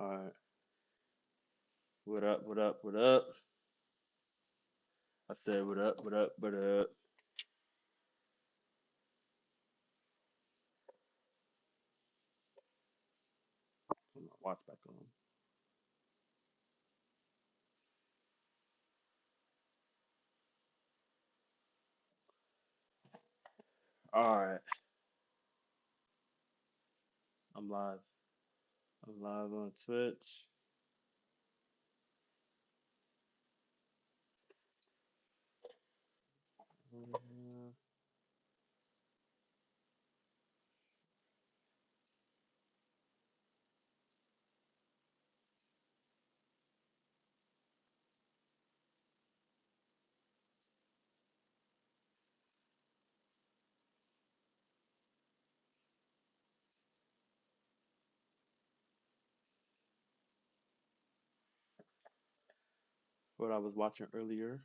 Alright. What up, what up, what up? I said what up, what up, what up? Put my watch back on. Alright. I'm live. I'm live on Twitch. Uh, what I was watching earlier.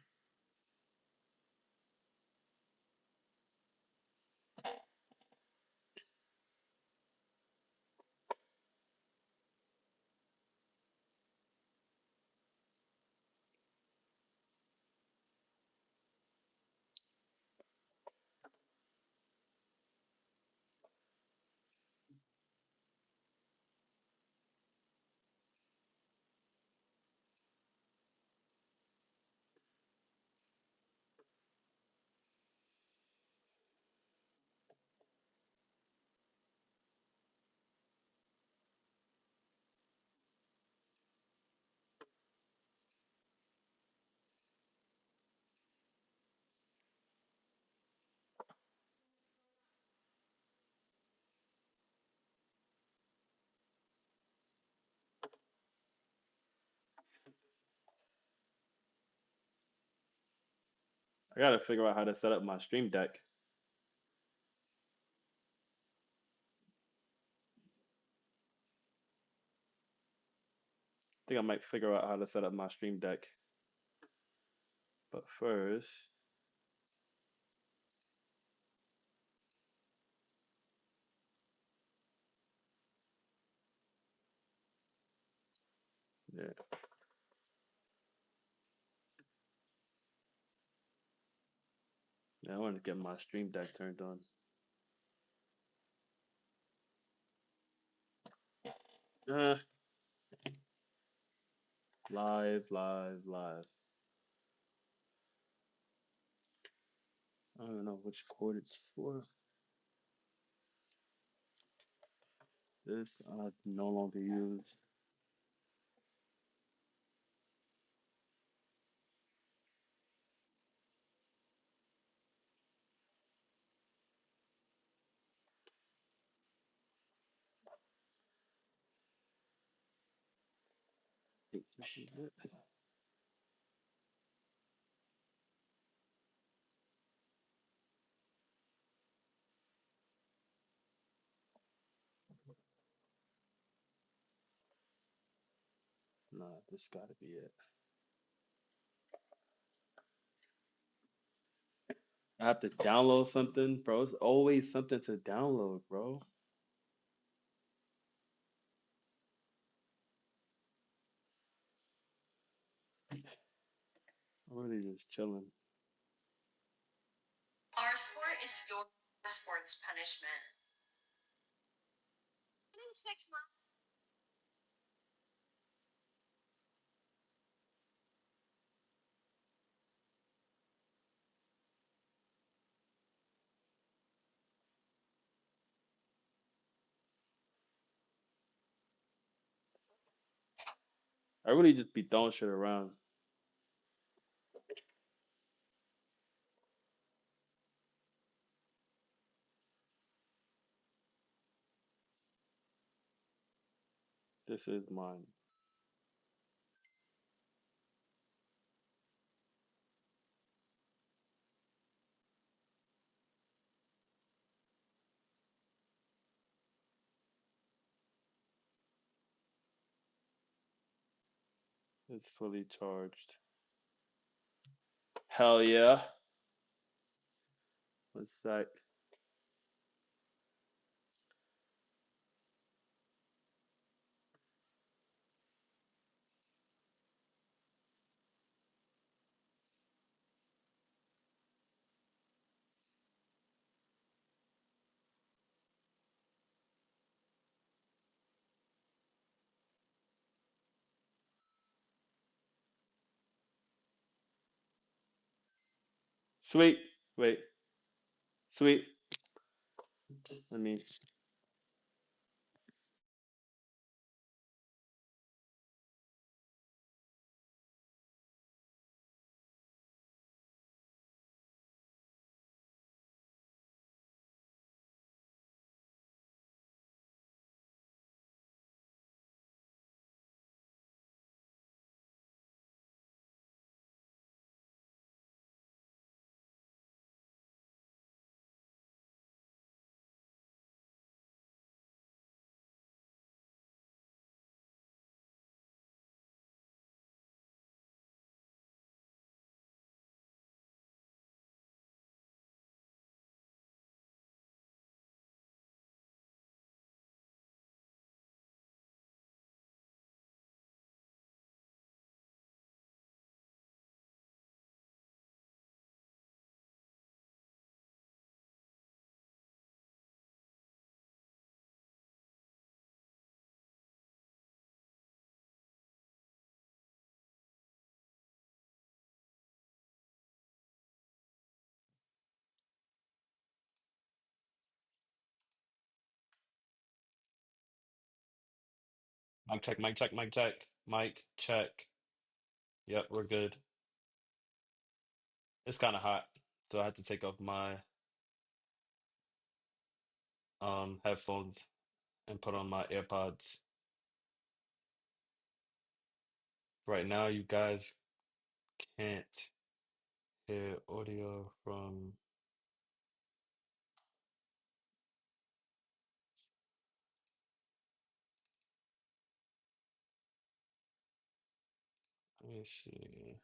I gotta figure out how to set up my stream deck. I think I might figure out how to set up my stream deck. But first, yeah. Yeah, I want to get my stream deck turned on. Uh, live, live, live. I don't know which chord it's for. This I no longer use. I think this is it. Nah, this gotta be it. I have to download something, bro. It's always something to download, bro. I'm really just chilling. Our sport is your sport's punishment. In 6 months. I really just be throwing shit around. This is mine. It's fully charged. Hell yeah. One sec. Sweet. Wait. Sweet. Let me. Mic check, mic check, mic check, mic check. Yep, we're good. It's kind of hot, so I had to take off my headphones and put on my AirPods. Right now, you guys can't hear audio from. Let me see.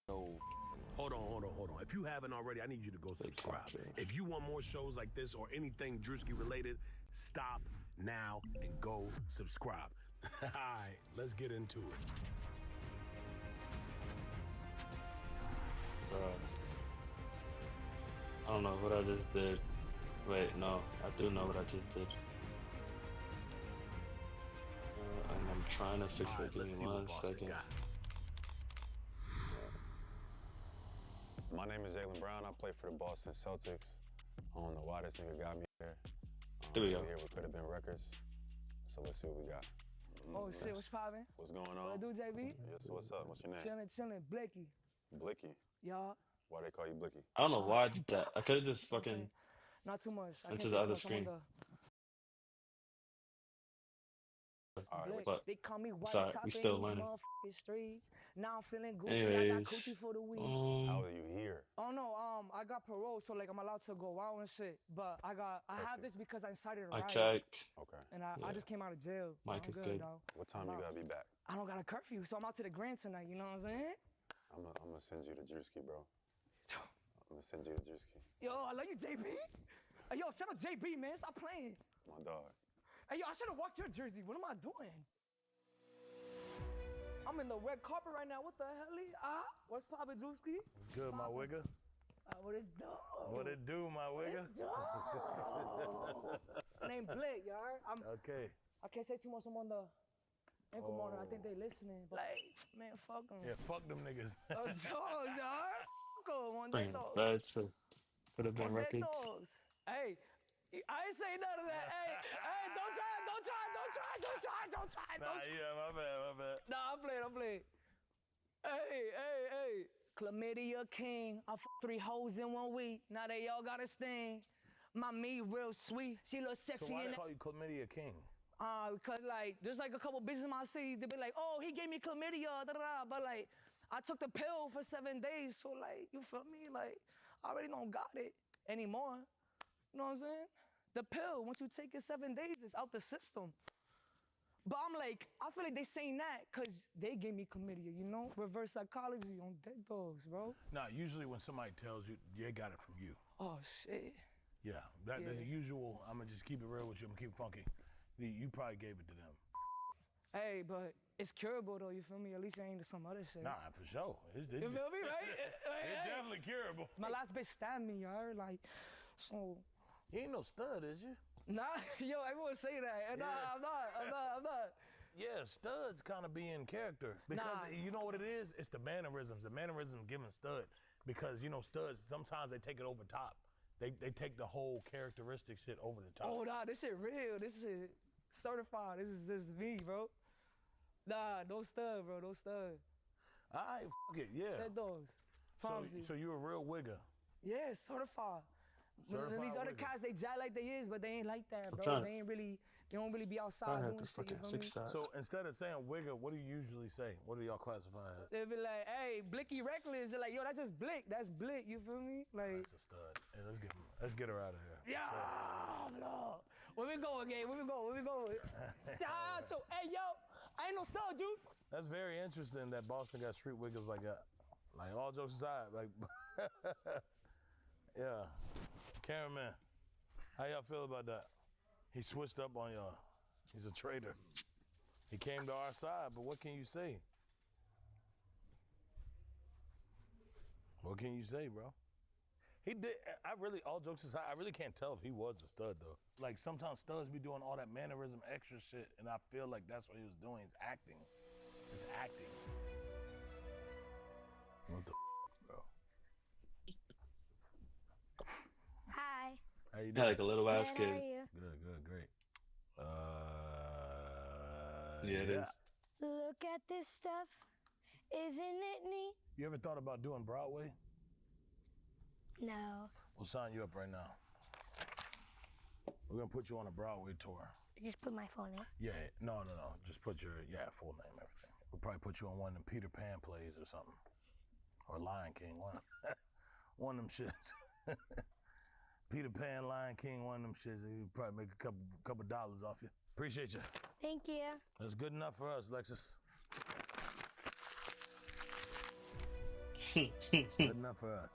So, hold on. If you haven't already, I need you to go Play subscribe. capture. If you want more shows like this or anything Drewski related, stop now and go subscribe. All right, let's get into it. Bruh. I don't know what I just did. Wait, no, I do know what I just did. And I'm trying to fix All it. right, Give let's me see what one Boston second. got. My name is Jaylen Brown. I play for the Boston Celtics. I don't know why this nigga got me here. There we We go. here with Could Have Been Records. So let's see what we got. Oh shit, what's poppin'? What's going What on? I do, JB? Yes, what's up? What's your name? Chillin', Blicky. Blicky. Y'all. Why they call you Blicky? I don't know why I did that. I could have just You know what I'm fucking saying? Not too much. I went can't to the say too other much. I'm on screen. the All right, Blick. what you... They call me It's white alright. top We in still these learning. motherfucking streets. Now I'm feeling Gucci. I got Anyways, coochie for the week. How are you here? Oh no, I got parole, so like I'm allowed to go out and shit. But I have this because I incited a mic riot. check. Okay. And I Yeah. just came out of jail. Mic I'm is good, good. though. What time you gotta be back? I don't got a curfew, so I'm out to the Grand tonight, you know what I'm saying? I'm gonna send you to Drewski, bro. I'm gonna send you to Drewski. Yo, I love you, JB. Hey, yo, shout out JB, man. Stop playing. My dog. Hey, yo, I should have walked your jersey. What am I doing? I'm in the red carpet right now. What the hell? What's poppin', Drewski? Good, my wigger. What it do? What it do, my wigger? My name Blake, y'all. Okay. I can't say too much. I'm on the ankle monitor. I think they listening. But like, man, fuck them. Yeah, fuck them niggas. Dogs, y'all. Fuck them. On Bring that it dogs. back to Could Have Been On that Records. dogs. Hey, I ain't say none of that. Hey, don't try. Nah, yeah, my bad. Nah, I'm playing. Hey. Chlamydia king. I f 3 hoes in 1 week. Now they all got a sting. My me real sweet. She look sexy So why in they call you Chlamydia King? because like there's like a couple bitches in my city. They be like, oh, he gave me chlamydia, but like I took the pill for 7 days, so like you feel me? Like I already don't got it anymore. You know what I'm saying? The pill, once you take it 7 days, it's out the system. But I'm like, I feel like they saying that because they gave me chlamydia, you know? Reverse psychology on dead dogs, bro. Nah, usually when somebody tells you, they got it from you. Oh, shit. Yeah, that's the usual. I'm gonna just keep it real with you. I'm gonna keep it funky. You probably gave it to them. Hey, but it's curable though, you feel me? At least it ain't some other shit. Nah, for sure. You feel me, right? It's definitely curable. My last bitch stabbed me, y'all. Like, so. You ain't no stud, is you? Nah, yo, everyone say that. Nah, I'm not. Yeah, studs kind of be in character because you know what it is? It's the mannerisms. The mannerisms giving stud because you know studs sometimes they take it over top. They take the whole characteristic shit over the top. Oh nah, this shit real. This is certified. This is me, bro. Nah, no stud, bro. No stud. All right, fuck it, yeah. That dogs. Promise you. So you a real wigger. Yeah, certified. Certified These other wigger. cats, they jack like they is, but they ain't like that, bro. trying- They don't really be I outside had doing this shit, you fucking feel me? 6 shot. So instead of saying wigger, what do you usually say? What do y'all classify as? They be like, hey, Blicky Reckless. They're like, yo, that's just Blick. That's Blick, you feel me? Like, That's a stud. Hey, let's get her out of here. yeah, no. Where we going, gang? Where we going? Chacho, hey, yo, I ain't no stud, Juice. That's very interesting that Boston got street wiggers like that. Like all jokes aside, like yeah. Cameraman, how y'all feel about that? He switched up on y'all. He's a traitor. He came to our side, but what can you say? What can you say, bro? He did, all jokes aside, I really can't tell if he was a stud though. Like sometimes studs be doing all that mannerism extra shit, and I feel like that's what he was doing, is acting. It's acting. What the bro? Hi. How you Yeah, doing? like a little ass Good, how are kid. you? Good, great. Yeah, it is. Look at this stuff. Isn't it neat? You ever thought about doing Broadway? No. We'll sign you up right now. We're gonna put you on a Broadway tour. Just put my phone in. Yeah, no. Just put your full name, everything. We'll probably put you on one of them Peter Pan plays or something, or Lion King, one of them shits. Peter Pan, Lion King, one of them shits. You probably make a couple dollars off you. Appreciate you. Thank you. That's good enough for us, Lexus. Good enough for us.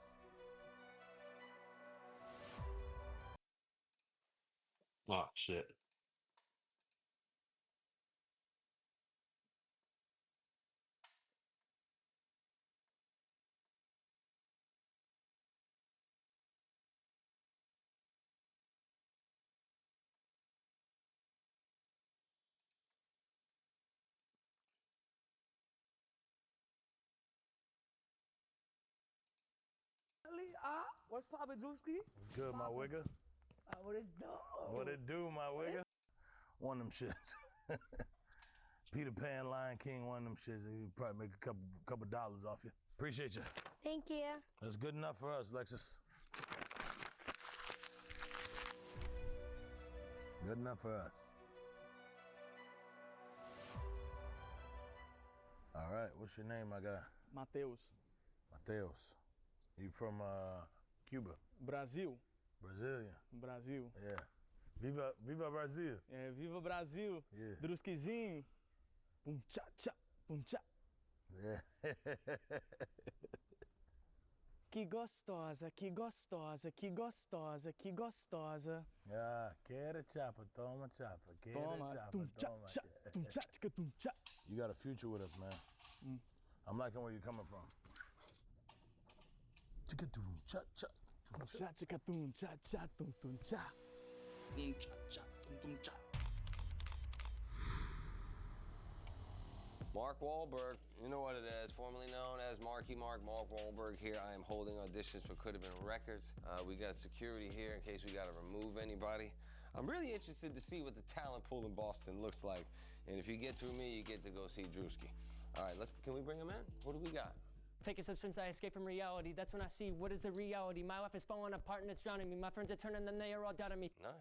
Oh shit. What's poppin', Drewski? Good, my wigger. What it do? What it do, my wigger? One of them shits. Peter Pan, Lion King, one of them shits. You probably make a couple dollars off you. Appreciate you. Thank you. That's good enough for us, Lexus. Good enough for us. All right, what's your name, my guy? Mateus, Mateus. You from Cuba? Brasil, Brazilian? Brasil. Yeah. Viva Brazil. É, viva Brasil, Yeah. Druskizinho, pum tchá tchá, pum tchá. Yeah. Que gostosa, que gostosa, que gostosa, que gostosa. Ah, quero chapa, toma chapa. Quero Toma, chapa, tum tchá toma. tchá, tum tchá tchá, tum tchá. You got a future with us, man. I'm liking where you're coming from. Chicka-doom, cha-cha. Tum tchá tchá, tum tchá tchá, tum tum tchá. Tum cha cha, tum tum cha. Mark Wahlberg, you know what it is, formerly known as Marky Mark Wahlberg here. I am holding auditions for Could Have Been Records. We got security here in case we got to remove anybody. I'm really interested to see what the talent pool in Boston looks like. And if you get through me, you get to go see Drewski. All right, can we bring him in? What do we got? Taking substance, I escape from reality. That's when I see what is the reality. My life is falling apart and it's drowning me. My friends are turning and they are all doubting me. Nice.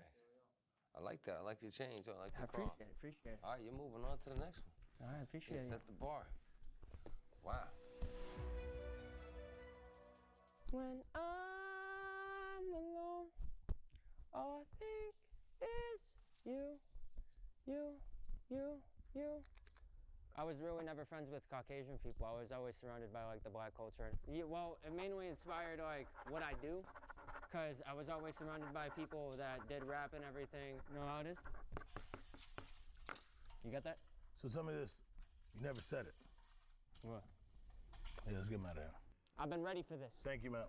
I like that. I like your change. I like I the crop. appreciate it. All right, you're moving on to the next one. All right, appreciate You it. set the bar. Wow. When I'm alone, all I think is you. I was really never friends with Caucasian people. I was always surrounded by like the black culture. Well, it mainly inspired like what I do, because I was always surrounded by people that did rap and everything. You know how it is? You got that? So tell me this. You never said it. What? Yeah, let's get him out of here. I've been ready for this. Thank you, man.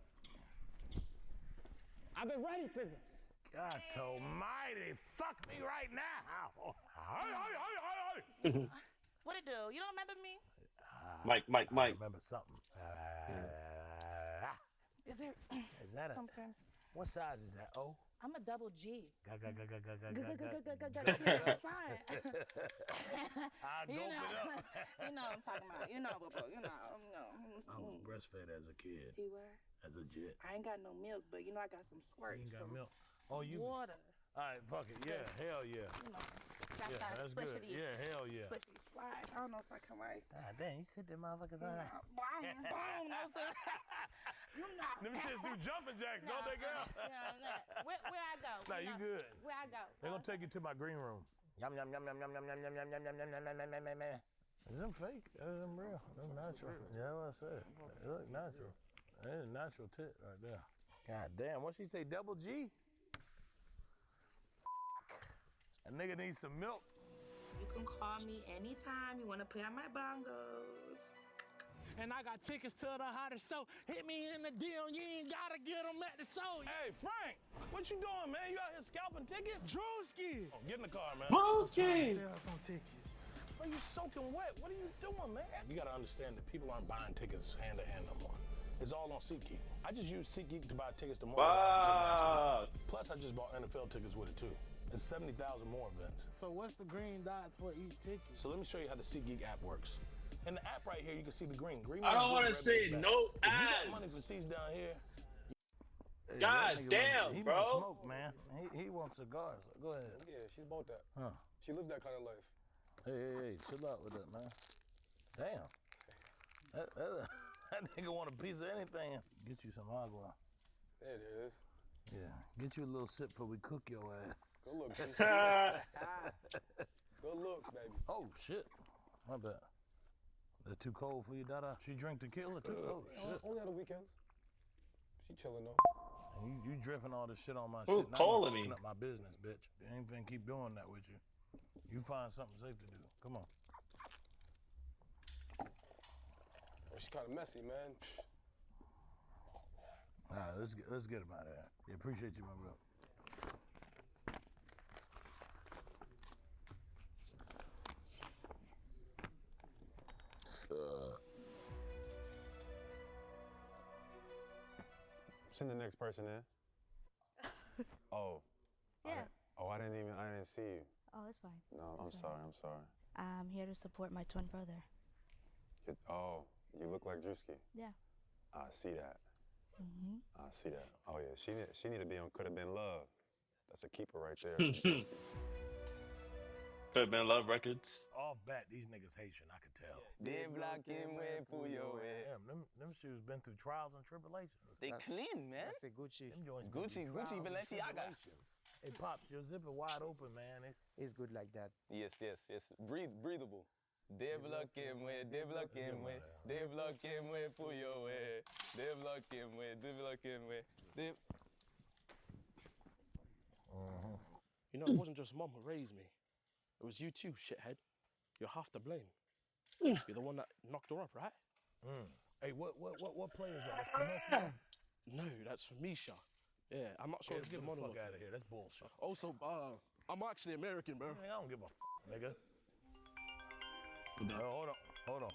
I've been ready for this. God almighty, fuck me right now. What it do? You don't remember me? Mike. I remember something. Is there Is that something? What size is that? Oh. I'm a double G. Son. You know what I'm talking about. You know, boo. You know. I was breastfed as a kid. You were? As a jit. I ain't got no milk, but you know I got some squirt. You ain't got some, milk? Some you water. All right, fuck it. Yeah, hell yeah. You know, got Yeah, that that's good. splishity. Yeah, hell yeah. Splishity splash. I don't know if I can write. Ah, damn, you sit there, motherfuckers on that. Boom, boom, no sir. You know. Them shits do jumping jacks, don't they, girl? Where I go? Nah, you good. Where I go? They're gonna take you to my green room. Yum, yum, yum, yum, yum, yum, yum, yum, yum, yum, yum, yum, yum, yum, yum, yum. Is them fake? Is them real? Them natural. Yeah, what I said. They look natural. That is a natural tit right there. God damn, what she say, double G? A nigga needs some milk. You can call me anytime you want to play on my bongos. And I got tickets to the hottest show. Hit me in the DM. You ain't gotta get them at the show. Hey, Frank, what you doing, man? You out here scalping tickets? Drewski! Oh, get in the car, man. Drewski! Sell some tickets. Bro, you soaking wet. What are you doing, man? You gotta understand that people aren't buying tickets hand to hand no more. It's all on SeatGeek. I just use SeatGeek to buy tickets to more events. Plus, I just bought NFL tickets with it, too. It's 70,000 more events. So what's the green dots for each ticket? So let me show you how the SeatGeek app works. In the app right here, you can see the green. Green I don't want to see no ads. If you got ads. money for seats down here. God damn, he bro. He smoke, man. He wants cigars. Go ahead. Yeah, she's about that. Huh. She lives that kind of life. Hey, chill out with that, man. Damn. That nigga want a piece of anything. Get you some agua. There it is. Yeah, get you a little sip before we cook your ass. Good looks. Good looks, baby. Oh, shit. My bad. That too cold for you, Dada? She drink tequila, too? Oh, shit. Only on the weekends. She chilling, though. And you dripping all this shit on my Who shit. Now calling you me? fucking up my business, bitch. I ain't finna keep doing that with you. You find something safe to do. Come on. Well, she's kind of messy, man. All right, let's get him out of here. Yeah, appreciate you, my bro. Send the next person in. Oh. Yeah. I didn't see you. Oh, it's fine. No, I'm It's sorry. fine. I'm sorry. I'm here to support my twin brother. You look like Drewski. Yeah. I see that. Mm-hmm. I see that. Oh yeah, she need to be on Could Have Been Love. That's a keeper right there. Could have been Love Records. Off bat, these niggas Haitian, I could tell. They blocking way for your way. Damn, them shoes been through trials and tribulations. They clean, man. That's a Gucci. Them joints been Gucci, through Gucci, trials and Balenciaga. tribulations. Hey, Pops, your zipper wide open, man. It's good like that. Yes. Breathable. They blocking way for your way. They blocking way. You know, it wasn't just mum who raised me. It was you too, shithead. You're half to blame. You're the one that knocked her up, right? Hey, what play is that? That's Pinocchio? No, that's for Misha. Yeah, I'm not sure Yeah, if get the the monologue. fuck out of here. That's bullshit. Also, I'm actually American, bro. I don't give a nigga. Hold on.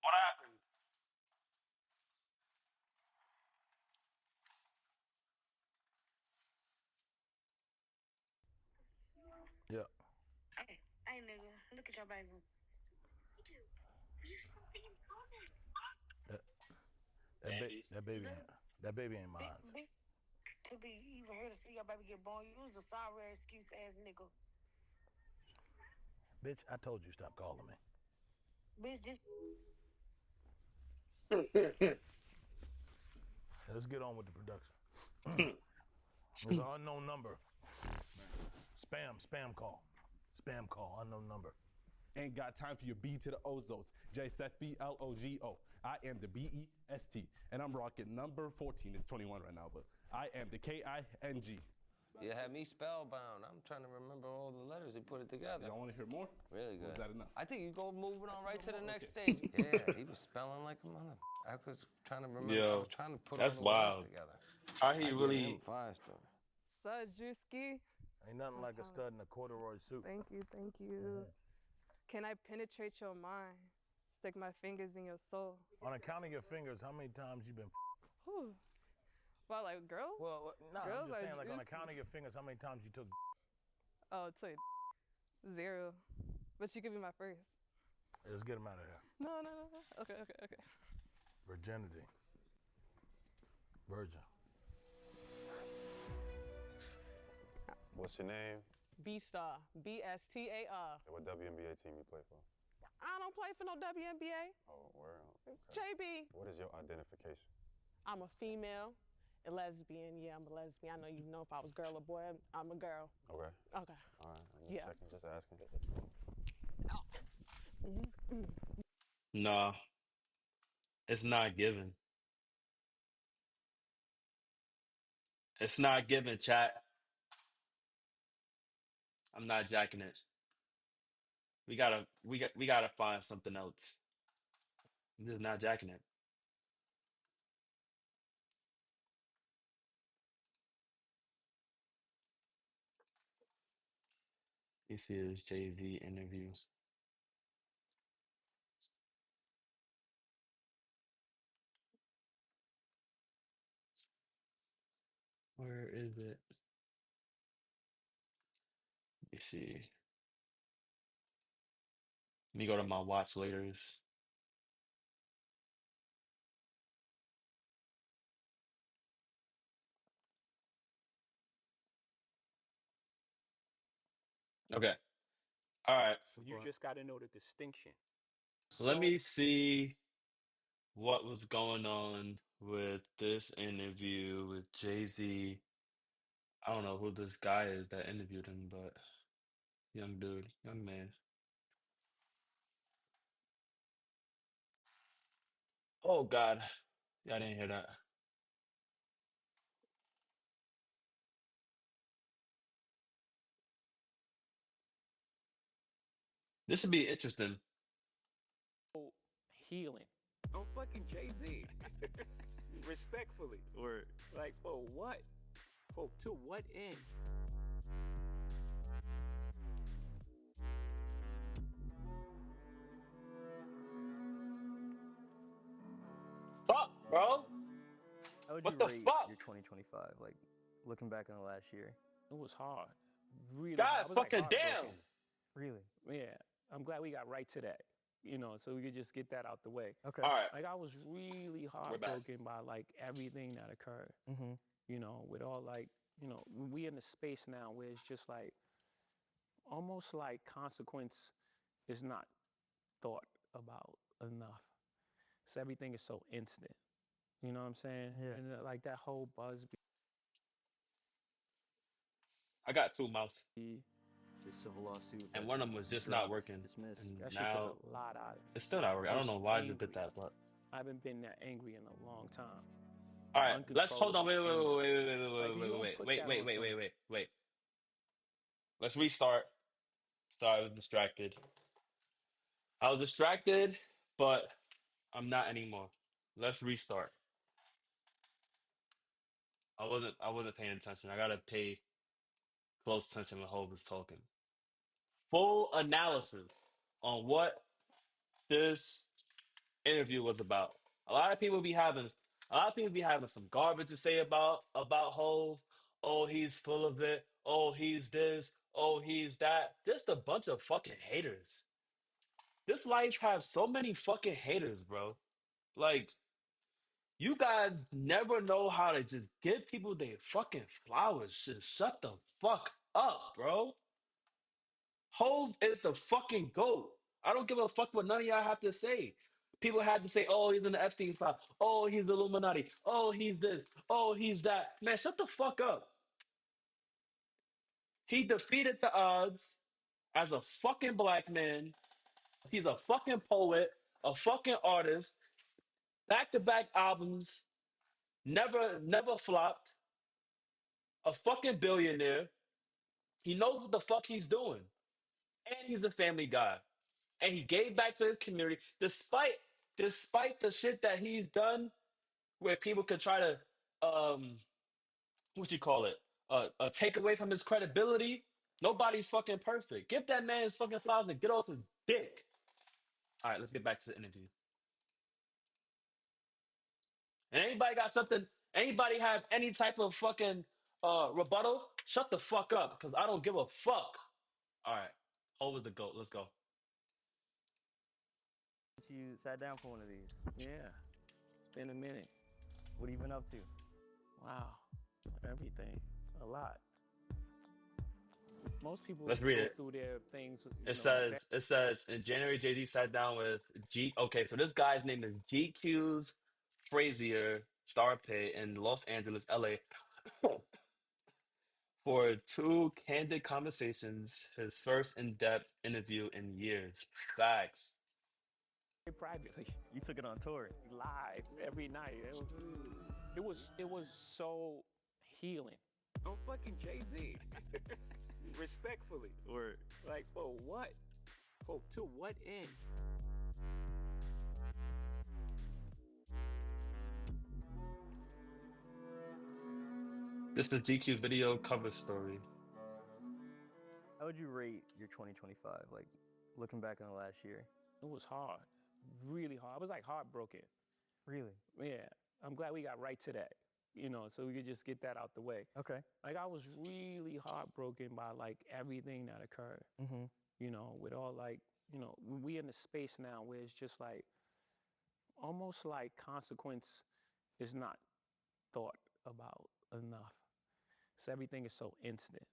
What happened? Yeah. Hey, nigga, look at your baby. That baby ain't mine. to be even here to see your baby get born. You was a sorry excuse ass nigga. Bitch, I told you stop calling me. Bitch, just Let's get on with the production. There's an unknown number. Spam call. Spam call, unknown number. Ain't got time for your B to the Ozos. JSFBLOGO. I am the BEST. And I'm rocking number 14. It's 21 right now, but I am the KING. You had me spellbound. I'm trying to remember all the letters. He put it together. Y'all want to hear more? Really good. Was that enough? I think you go moving on right to the next stage. Yeah, he was spelling like a mother. I was trying to remember. I was trying to put all that's the wild. words together. How he I really? Give him 5 stars. Such Drewski. Ain't nothing like a stud in a corduroy suit. Thank you, thank you. Can I penetrate your mind? Stick my fingers in your soul. On account of your fingers, how many times you been? Whew. Well, like girls? Well, no, girls I'm just are saying, like on juicy. account of your fingers, how many times you took? Oh, took 0. But you could be my first. Let's get him out of here. No. Okay. Virginity. Virgin. What's your name? B-Star. B-S-T-A-R. What WNBA team you play for? I don't play for no WNBA. Oh, where? Okay. JB. What is your identification? I'm a female, a lesbian. Yeah, I'm a lesbian. I know you know if I was girl or boy. I'm a girl. Okay. Okay. All right. I'm just Yeah. checking, just asking. Nah, it's not given. It's not given, chat. I'm not jacking it. We gotta find something else. I'm just not jacking it. You see his Jay-Z interviews. Where is it? Let me see. Let me go to my watch laters. Okay. All right. So you just got to know the distinction. Let me see what was going on with this interview with Jay-Z. I don't know who this guy is that interviewed him, but young dude, young man. Oh God. Yeah, I didn't hear that. This would be interesting. Healing. I'm fucking Jay-Z. Respectfully. Word. Like, for what? To what end? Fuck, bro. How would What you the rate fuck? your 2025? Like, looking back on the last year. It was hard. Really God hard. I was, like, fucking damn. heartbroken. Really? Yeah. I'm glad we got right to that. You know, so we could just get that out the way. Okay. All right. Like, I was really heartbroken by, like, everything that occurred. Mm-hmm. You know, with all, like, you know, we in a space now where it's just, like, almost like consequence is not thought about enough. So everything is so instant. You know what I'm saying? Yeah. And, like, that whole buzz. I got 2 mouse. The civil lawsuit. And one of them was just not working. Dismissed. And That shit now took a lot out of it. it's still not working. I don't know why I just did angry. that, but I haven't been that angry in a long time. all right. Let's hold on. Uncontrollably Wait. angry. Like, you don't put that on some- Wait. Let's restart. Sorry, I was distracted. But I'm not anymore. Let's restart. I wasn't paying attention. I gotta pay close attention when Hov was talking. Full analysis on what this interview was about. A lot of people be having some garbage to say about Hov. Oh, he's full of it. Oh, he's this. Oh, he's that. Just a bunch of fucking haters. This life has so many fucking haters, bro. Like, You guys never know how to just give people their fucking flowers. Just shut the fuck up, bro. Hove is the fucking GOAT. I don't give a fuck what none of y'all have to say. People had to say, oh, he's in the Epstein file. Oh, he's the Illuminati. Oh, he's this. Oh, he's that. Man, shut the fuck up. He defeated the odds as a fucking black man. He's a fucking poet, a fucking artist, back-to-back albums, never flopped, a fucking billionaire. He knows what the fuck he's doing. And he's a family guy. And he gave back to his community despite the shit that he's done where people could try to what you call it? Take away from his credibility. Nobody's fucking perfect. Give that man his fucking flowers and get off his dick. All right, let's get back to the interview. And anybody got something? Anybody have any type of fucking rebuttal? Shut the fuck up, because I don't give a fuck. All right, over the GOAT. Let's go. You sat down for one of these. Yeah, it's been a minute. What have you been up to? Wow, everything, a lot. Most people Let's read go it. through their things. It says in January, Jay-Z sat down with G. Okay, so this guy's name is GQ's Frazier Starpay in Los Angeles, LA, for 2 candid conversations. His first in-depth interview in years. Facts. Privately, You took it on tour. live every night. It was so healing. I'm fucking Jay-Z. Respectfully. Or Like, for what? To what end? This is GQ video cover story. how would you rate your 2025? Like, looking back on the last year. It was hard, really hard. I was like heartbroken. Really? Yeah, I'm glad we got right to that, so we could just get that out the way. Okay. Like, I was really heartbroken by like everything that occurred, Mm-hmm. with all like, we in a space now where it's just like, almost like consequence is not thought about enough. So everything is so instant.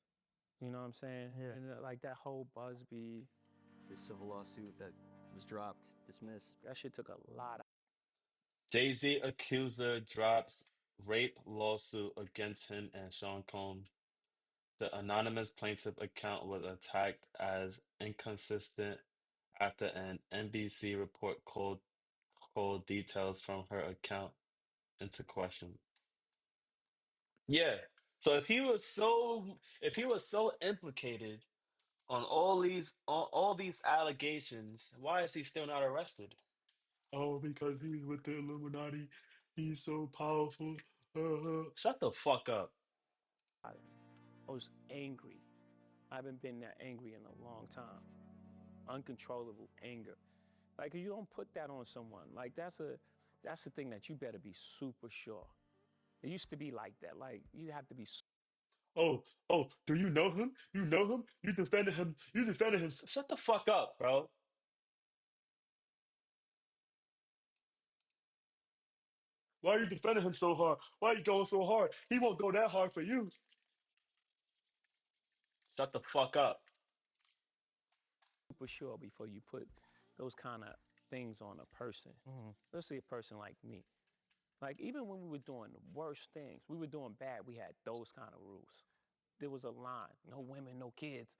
You know what I'm saying? Yeah. And like that whole Busby, This civil lawsuit that was dropped, dismissed. that shit took a lot. Jay-Z accuser drops rape lawsuit against him and Sean Combs. The anonymous plaintiff account was attacked as inconsistent after an NBC report called details from her account into question. Yeah. So if he was so implicated on all these allegations, why is he still not arrested? Oh, because he's with the Illuminati. He's so powerful. Shut the fuck up. I was angry. I haven't been that angry in a long time. Uncontrollable anger. Like, you don't put that on someone. Like, that's the thing that you better be super sure. It used to be like that. Like, you have to be. Oh, do you know him? You know him? You defended him. Shut the fuck up, bro. Why are you defending him so hard? Why are you going so hard? He won't go that hard for you. Shut the fuck up. Super sure before you put those kind of things on a person, especially a person like me. Like, even when we were doing the worst things, we were doing bad, we had those kind of rules. There was a line, no women, no kids.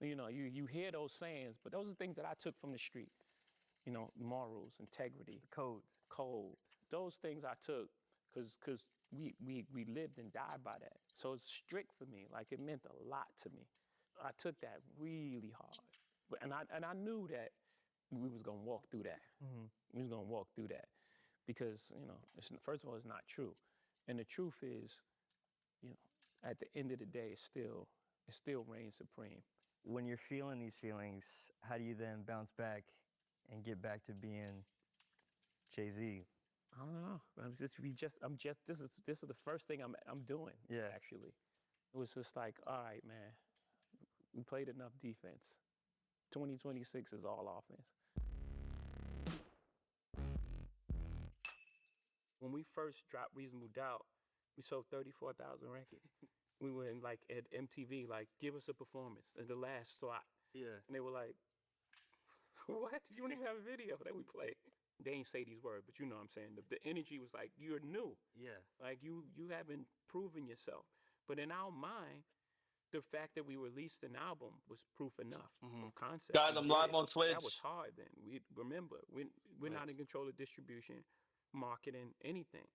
You hear those sayings, but those are things that I took from the street. Morals, integrity, code. Those things I took because we lived and died by that. So it's strict for me. Like, it meant a lot to me. I took that really hard. And I knew that we was gonna walk through that. Mm-hmm. We was gonna walk through that because first of all, it's not true, and the truth is, at the end of the day, it still reigns supreme. When you're feeling these feelings, how do you then bounce back and get back to being Jay-Z? I don't know. This is the first thing I'm doing. Yeah. Actually, it was just like, all right, man, we played enough defense. 2026 is all offense. when we first dropped Reasonable Doubt, we sold 34,000 records. We were in like at MTV, like, give us a performance in the last slot. Yeah. And they were like, what? You don't even have a video that we play. They ain't say these words, but you know what I'm saying. The energy was like, you're new. Yeah. Like you haven't proven yourself. But in our mind, the fact that we released an album was proof enough of concept. Guys, We I'm did live it. on Twitch. That was hard then. We remember, we're not in control of distribution, marketing, anything.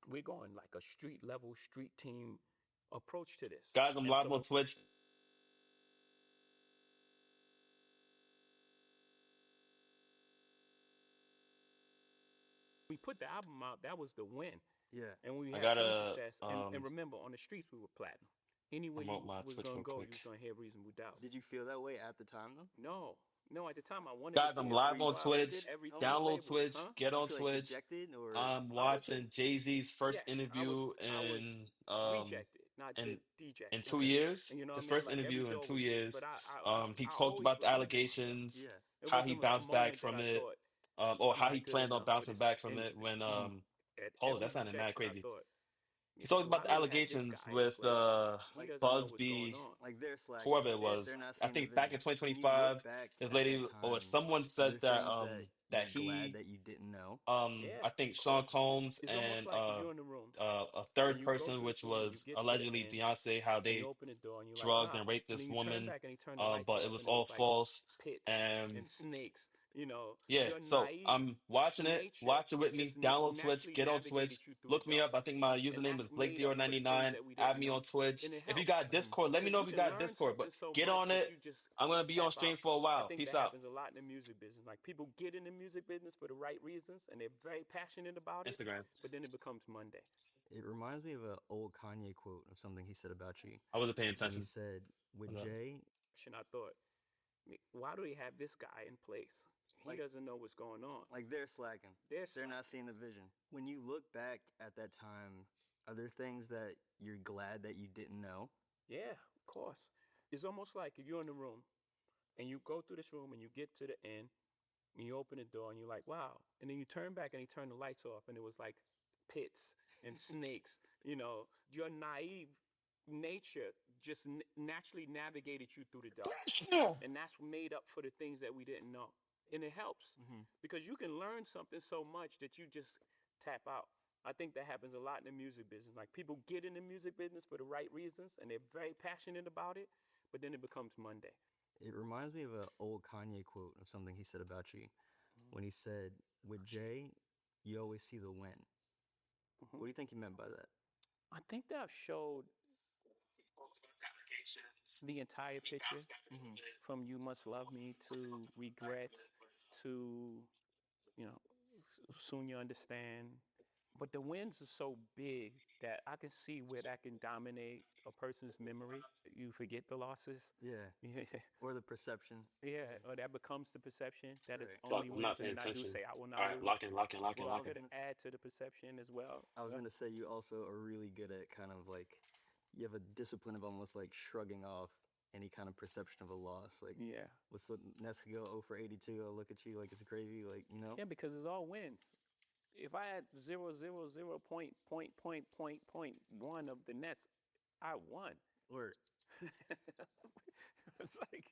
We're going like a street level, street team approach to this. Guys, I'm And live so on Twitch. we put the album out, that was the win. Yeah. And we I had some gotta, success. And remember, on the streets, we were platinum. Anywhere you promote my was Twitch going to real go, quick. you was going to hear Reasonable Doubt. Did you feel that way at the time though? No, at the time I wanted Guys, to I'm be live on I Twitch. did everything Download label, Twitch. huh? Get on Did you feel like Twitch. dejected or I'm watching Jay-Z's first Yes, interview I was in rejected, not in dejected. in 2 years. And you know His what I mean? first Like, every interview in door 2 was- years. but He I talked always about the believed in myself. allegations, Yeah. It how he wasn't a bounced back moment from that I it, thought, or I'm how not he good planned on enough for bouncing this back from it industry. when At hold every that sounded mad rejection, I crazy. thought, He talked why about the do we have this allegations guy in with place? He doesn't know what's Busby, going on. Like they're slacking. whoever it was. They're not I seeing think the back in vision. When you 2025, look back this at lady that or time, someone are said there that things that that you're glad he that you didn't know? Yeah, I think of Sean course. Combs It's almost and like if you're in the room a and third you go person, through which this room and you was get to the allegedly end Beyonce, how and they you open the door and you're like, drugged wow. and raped And this then you turn woman, back and he turned the lights but off it was and it all was like false. pits And and snakes. You know, yeah, your so naive I'm watching it. nature Watch it with me. just Download Twitch. naturally Get on Twitch. navigated you through Look the me dark. up. I think my And username is that's made up for the things BlakeDior99. that we Add didn't me know. on Twitch. And it If you helps. got Discord, let me Because know you if you can got learn Discord. But something so get much on that it. you just I'm gonna be on tap stream out. for a I while. think Peace that out. happens a lot in the music business. Like, people get in the music business for the right reasons and they're very passionate about it. Instagram. But then it becomes Monday. It reminds me of an old Kanye quote of something he said about you. I wasn't paying When he attention. said, with Hold up. Jay, And I thought, why do they have this guy in place? He doesn't know what's going on. like they're slacking. They're not seeing the vision. When you look back at that time, are there things that you're glad that you didn't know? Yeah, of course. It's almost like if you're in the room and you go through this room and you get to the end and you open the door and you're like, wow. And then you turn back and he turned the lights off and it was like pits and snakes. You know, your naive nature just naturally navigated you through the dark. And that's made up for the things that we didn't know. And it helps because you can learn something so much that you just tap out. I think that happens a lot in the music business. Like, people get in the music business for the right reasons and they're very passionate about it, but then it becomes Monday. It reminds me of an old Kanye quote of something he said about you. When he said, with Jay, you always see the win. What do you think he meant by that? I think that showed the entire picture from You Must Love Me to Regret to, you know, Soon You Understand. But the wins are so big that I can see where that can dominate a person's memory. You forget the losses. Yeah. Or the perception. Yeah, or that becomes the perception that it's Fuck, only I'm not wins, and paying then I do attention. say I will not All right, lose. lock in. So I could add to the perception as well. I was going to say, you also are really good at kind of like, you have a discipline of almost like shrugging off any kind of perception of a loss. Like, Yeah. what's the Nets go 0 for 82? I'll look at you like it's gravy, like, you know? Yeah, because it's all wins. If I had 0.1 of the Nets, I won. Word. it's like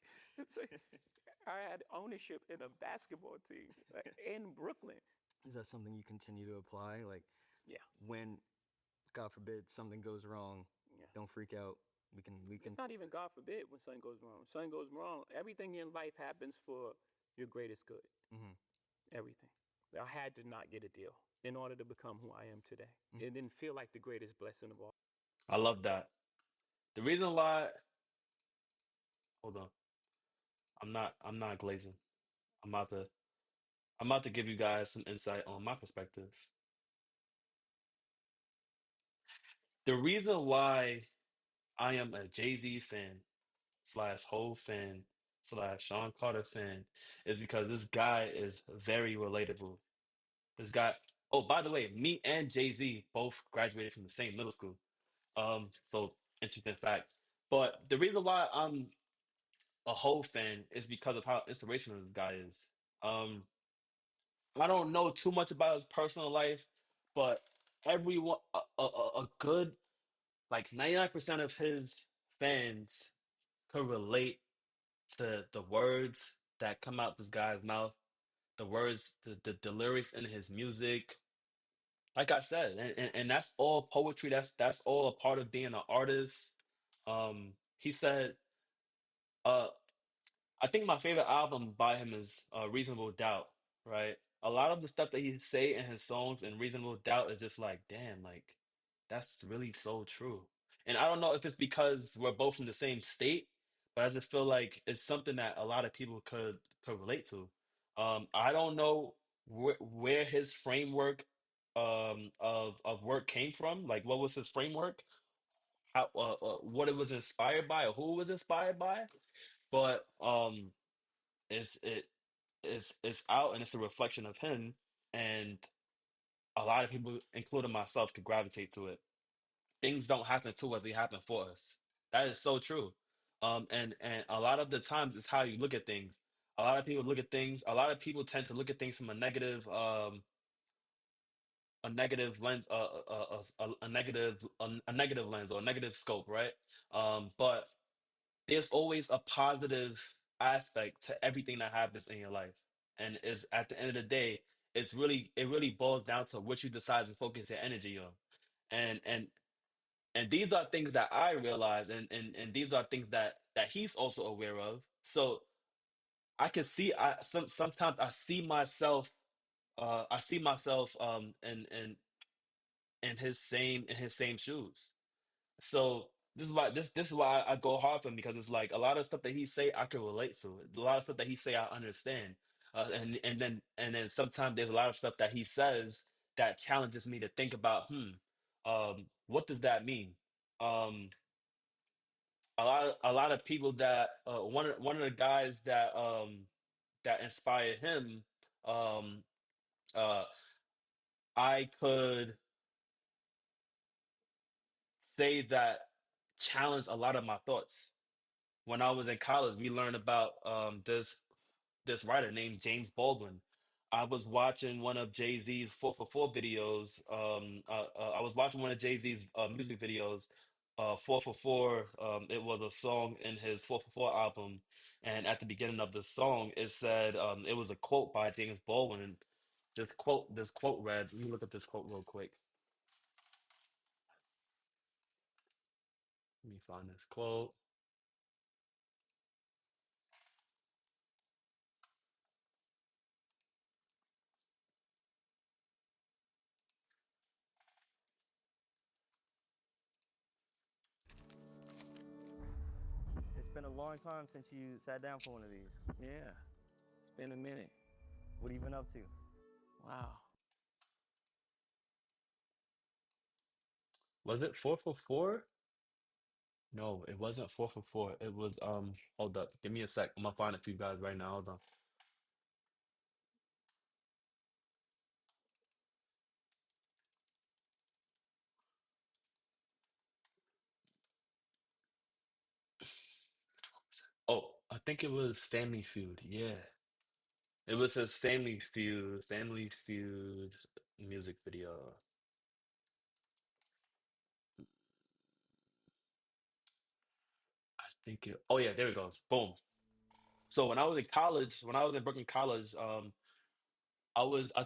I had ownership in a basketball team in Brooklyn. Is that something you continue to apply? Like, Yeah. when, God forbid, something goes wrong, don't freak out. We can. It's not even God forbid when something goes wrong. Something goes wrong. Everything in life happens for your greatest good. Everything. I had to not get a deal in order to become who I am today. It didn't feel like the greatest blessing of all. I love that. The reason why, hold on, I'm not glazing. I'm about to give you guys some insight on my perspective. The reason why I am a Jay-Z fan / Hov fan / Sean Carter fan is because this guy is very relatable. This guy. Oh, by the way, me and Jay-Z both graduated from the same middle school. So interesting fact. But the reason why I'm a Hov fan is because of how inspirational this guy is. I don't know too much about his personal life, but everyone, a good like 99% of his fans could relate to the words that come out this guy's mouth, the words, the lyrics in his music. Like I said, and that's all poetry. That's all a part of being an artist. He said, uh, I think my favorite album by him is Reasonable Doubt, right? A lot of the stuff that he say in his songs and Reasonable Doubt is just like, damn, like that's really so true. And I don't know if it's because we're both from the same state, but I just feel like it's something that a lot of people could relate to. I don't know where his framework of work came from. Like, what was his framework? How what it was inspired by, or who it was inspired by? But it's it it's out and it's a reflection of him, and a lot of people, including myself, could gravitate to it. Things don't happen to us, they happen for us. That is so true. And a lot of the times it's how you look at things. A lot of people tend to look at things from a negative lens, a negative lens or a negative scope, right? But there's always a positive aspect to everything that happens in your life. And is at the end of the day, it really boils down to what you decide to focus your energy on. And and these are things that I realize, and these are things that he's also aware of. So I can see, sometimes I see myself in his same shoes. So this is why I go hard for him, because it's like a lot of stuff that he say I can relate to. A lot of stuff that he say I understand. And then sometimes there's a lot of stuff that he says that challenges me to think about, what does that mean? Um, a lot of people that one of the guys that inspired him, um uh I could say that challenged a lot of my thoughts. When I was in college, we learned about this writer named James Baldwin. I was watching one of Jay-Z's 444 videos. I was watching one of Jay-Z's music videos, 444. It was a song in his 444 album, and at the beginning of the song, it said, it was a quote by James Baldwin. And this quote read, let me look at this quote real quick. Let me find this quote. It's been a long time since you sat down for one of these. Yeah, it's been a minute. What have you been up to? Wow. Was it 444? No, it wasn't 444. It was hold up. Give me a sec. I'm gonna find it for you guys right now. Hold on. Oh, I think it was Family Feud. Yeah. It was his Family Feud music video. I think it, oh yeah, there it goes. Boom. So when I was in college, when I was in Brooklyn College, I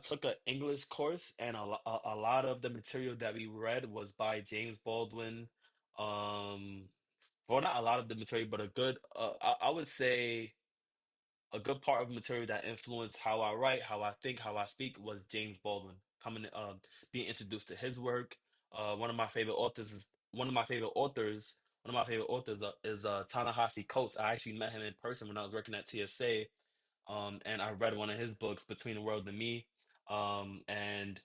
took an English course, and a lot of the material that we read was by James Baldwin. Um, well, not a lot of the material, but a good, I would say a good part of the material that influenced how I write, how I think, how I speak was James Baldwin. Being introduced to his work. One of my favorite authors. One of my favorite authors is Ta-Nehisi Coates. I actually met him in person when I was working at TSA, and I read one of his books, Between the World and Me. And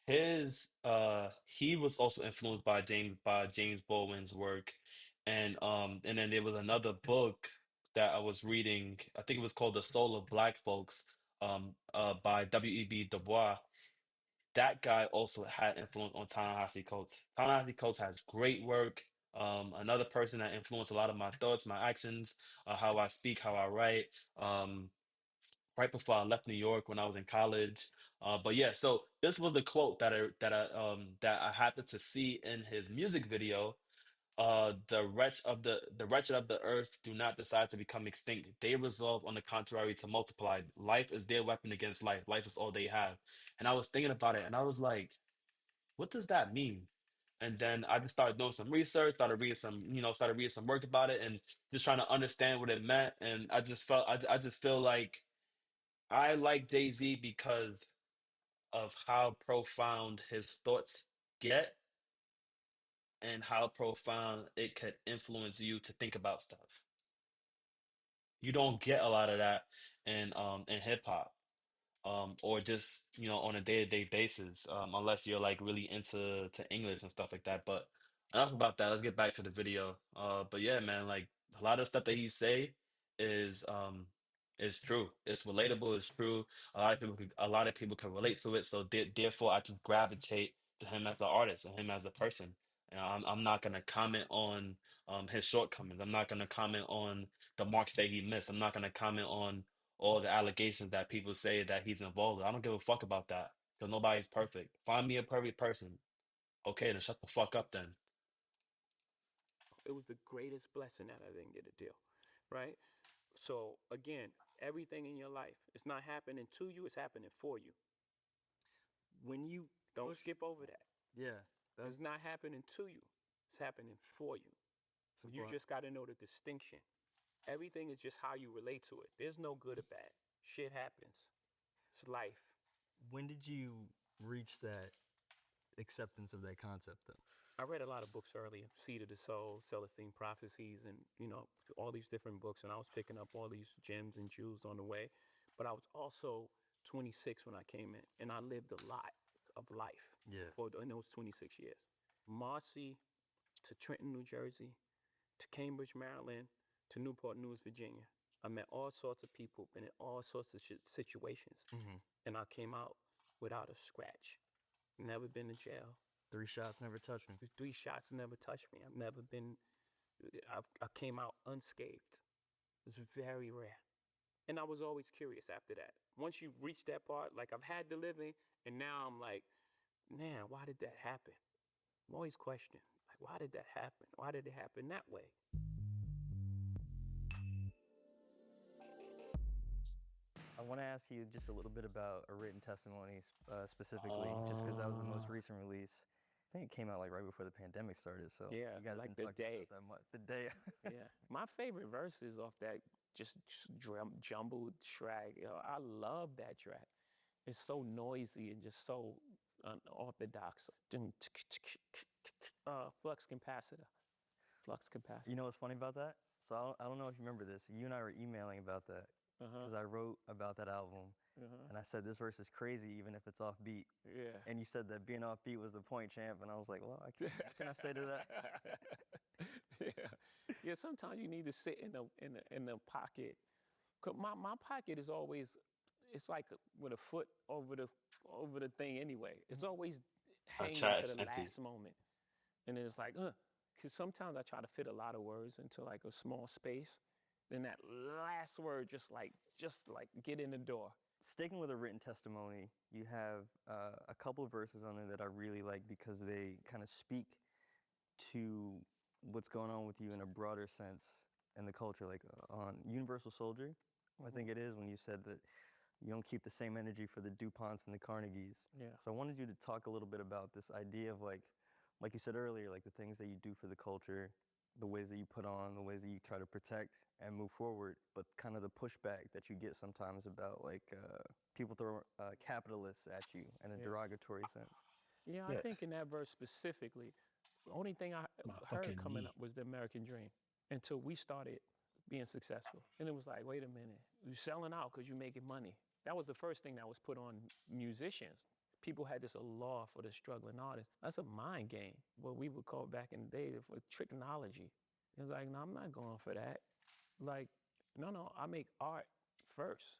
he was also influenced by James Baldwin's work. And then there was another book that I was reading. I think it was called The Soul of Black Folks, by W.E.B. Du Bois. That guy also had influence on Ta-Nehisi Coates. Ta-Nehisi Coates has great work. Another person that influenced a lot of my thoughts, my actions, how I speak, how I write. right before I left New York when I was in college. But yeah, so this was the quote that I happened to see in his music video. The wretched of the earth do not decide to become extinct. They resolve, on the contrary, to multiply. Life is their weapon against life. Life is all they have. And I was thinking about it, and I was like, what does that mean? And then I just started doing some research, started reading some work about it, and just trying to understand what it meant. And I just feel like I like Jay-Z because of how profound his thoughts get and how profound it could influence you to think about stuff. You don't get a lot of that in hip hop, or just on a day-to-day basis, unless you're like really into English and stuff like that. But enough about that. Let's get back to the video. But yeah, man, like a lot of stuff that he say is is true. It's relatable. It's true. A lot of people can relate to it. So therefore, I just gravitate to him as an artist and him as a person. And I'm not gonna comment on his shortcomings. I'm not gonna comment on the marks that he missed. I'm not gonna comment on all the allegations that people say that he's involved with. I don't give a fuck about that. Because nobody's perfect. Find me a perfect person. Okay, then shut the fuck up then. It was the greatest blessing that I didn't get a deal, right? So again, everything in your life, it's not happening to you, it's happening for you. When you Don't skip over that. Yeah. It's not happening to you, it's happening for you. So you just got to know the distinction. Everything is just how you relate to it. There's no good or bad. Shit happens. It's life. When did you reach that acceptance of that concept, though? I read a lot of books earlier, Seed of the Soul, Celestine Prophecies, and all these different books, and I was picking up all these gems and jewels on the way. But I was also 26 when I came in, and I lived a lot of life in those 26 years. Marcy to Trenton, New Jersey, to Cambridge, Maryland, to Newport News, Virginia. I met all sorts of people, been in all sorts of situations, and I came out without a scratch. Never been to jail. 3 shots never touched me. 3 shots never touched me. I've never been. I came out unscathed. It's very rare, and I was always curious after that. Once you reach that part, like I've had the living, and now I'm like, man, why did that happen? I'm always questioning, like, why did that happen? Why did it happen that way? I want to ask you just a little bit about A Written Testimony specifically, just because that was the most recent release. I think it came out like right before the pandemic started, so Yeah, you guys like didn't the talk day. about that much. The day. Yeah, my favorite verses off that just jumbled track. I love that track. It's so noisy and just so unorthodox. Flux capacitor. Flux capacitor. You know what's funny about that? So I don't know if you remember this. You and I were emailing about that because I wrote about that album, and I said this verse is crazy even if it's offbeat. Yeah. And you said that being offbeat was the point, champ. And I was like, well, what can I say to that? Yeah. Sometimes you need to sit in the pocket. 'Cause my pocket is always, it's like with a foot over the thing anyway. It's always hanging to the last moment, and it's like, because sometimes I try to fit a lot of words into like a small space. Then that last word just like get in the door. Sticking with A Written Testimony, you have a couple of verses on there that I really like because they kind of speak to what's going on with you in a broader sense in the culture. Like on Universal Soldier, I think it is, when you said that you don't keep the same energy for the DuPonts and the Carnegies. Yeah. So I wanted you to talk a little bit about this idea of like you said earlier, like the things that you do for the culture, the ways that you put on, the ways that you try to protect and move forward, but kind of the pushback that you get sometimes about like people throw capitalists at you in a derogatory sense. Yeah, I think in that verse specifically, the only thing I heard coming up was the American dream until we started being successful. And it was like, wait a minute, you're selling out because you're making money. That was the first thing that was put on musicians. People had this law for the struggling artists. That's a mind game, what we would call back in the day for technology. It's like, no, I'm not going for that. Like, no, I make art first,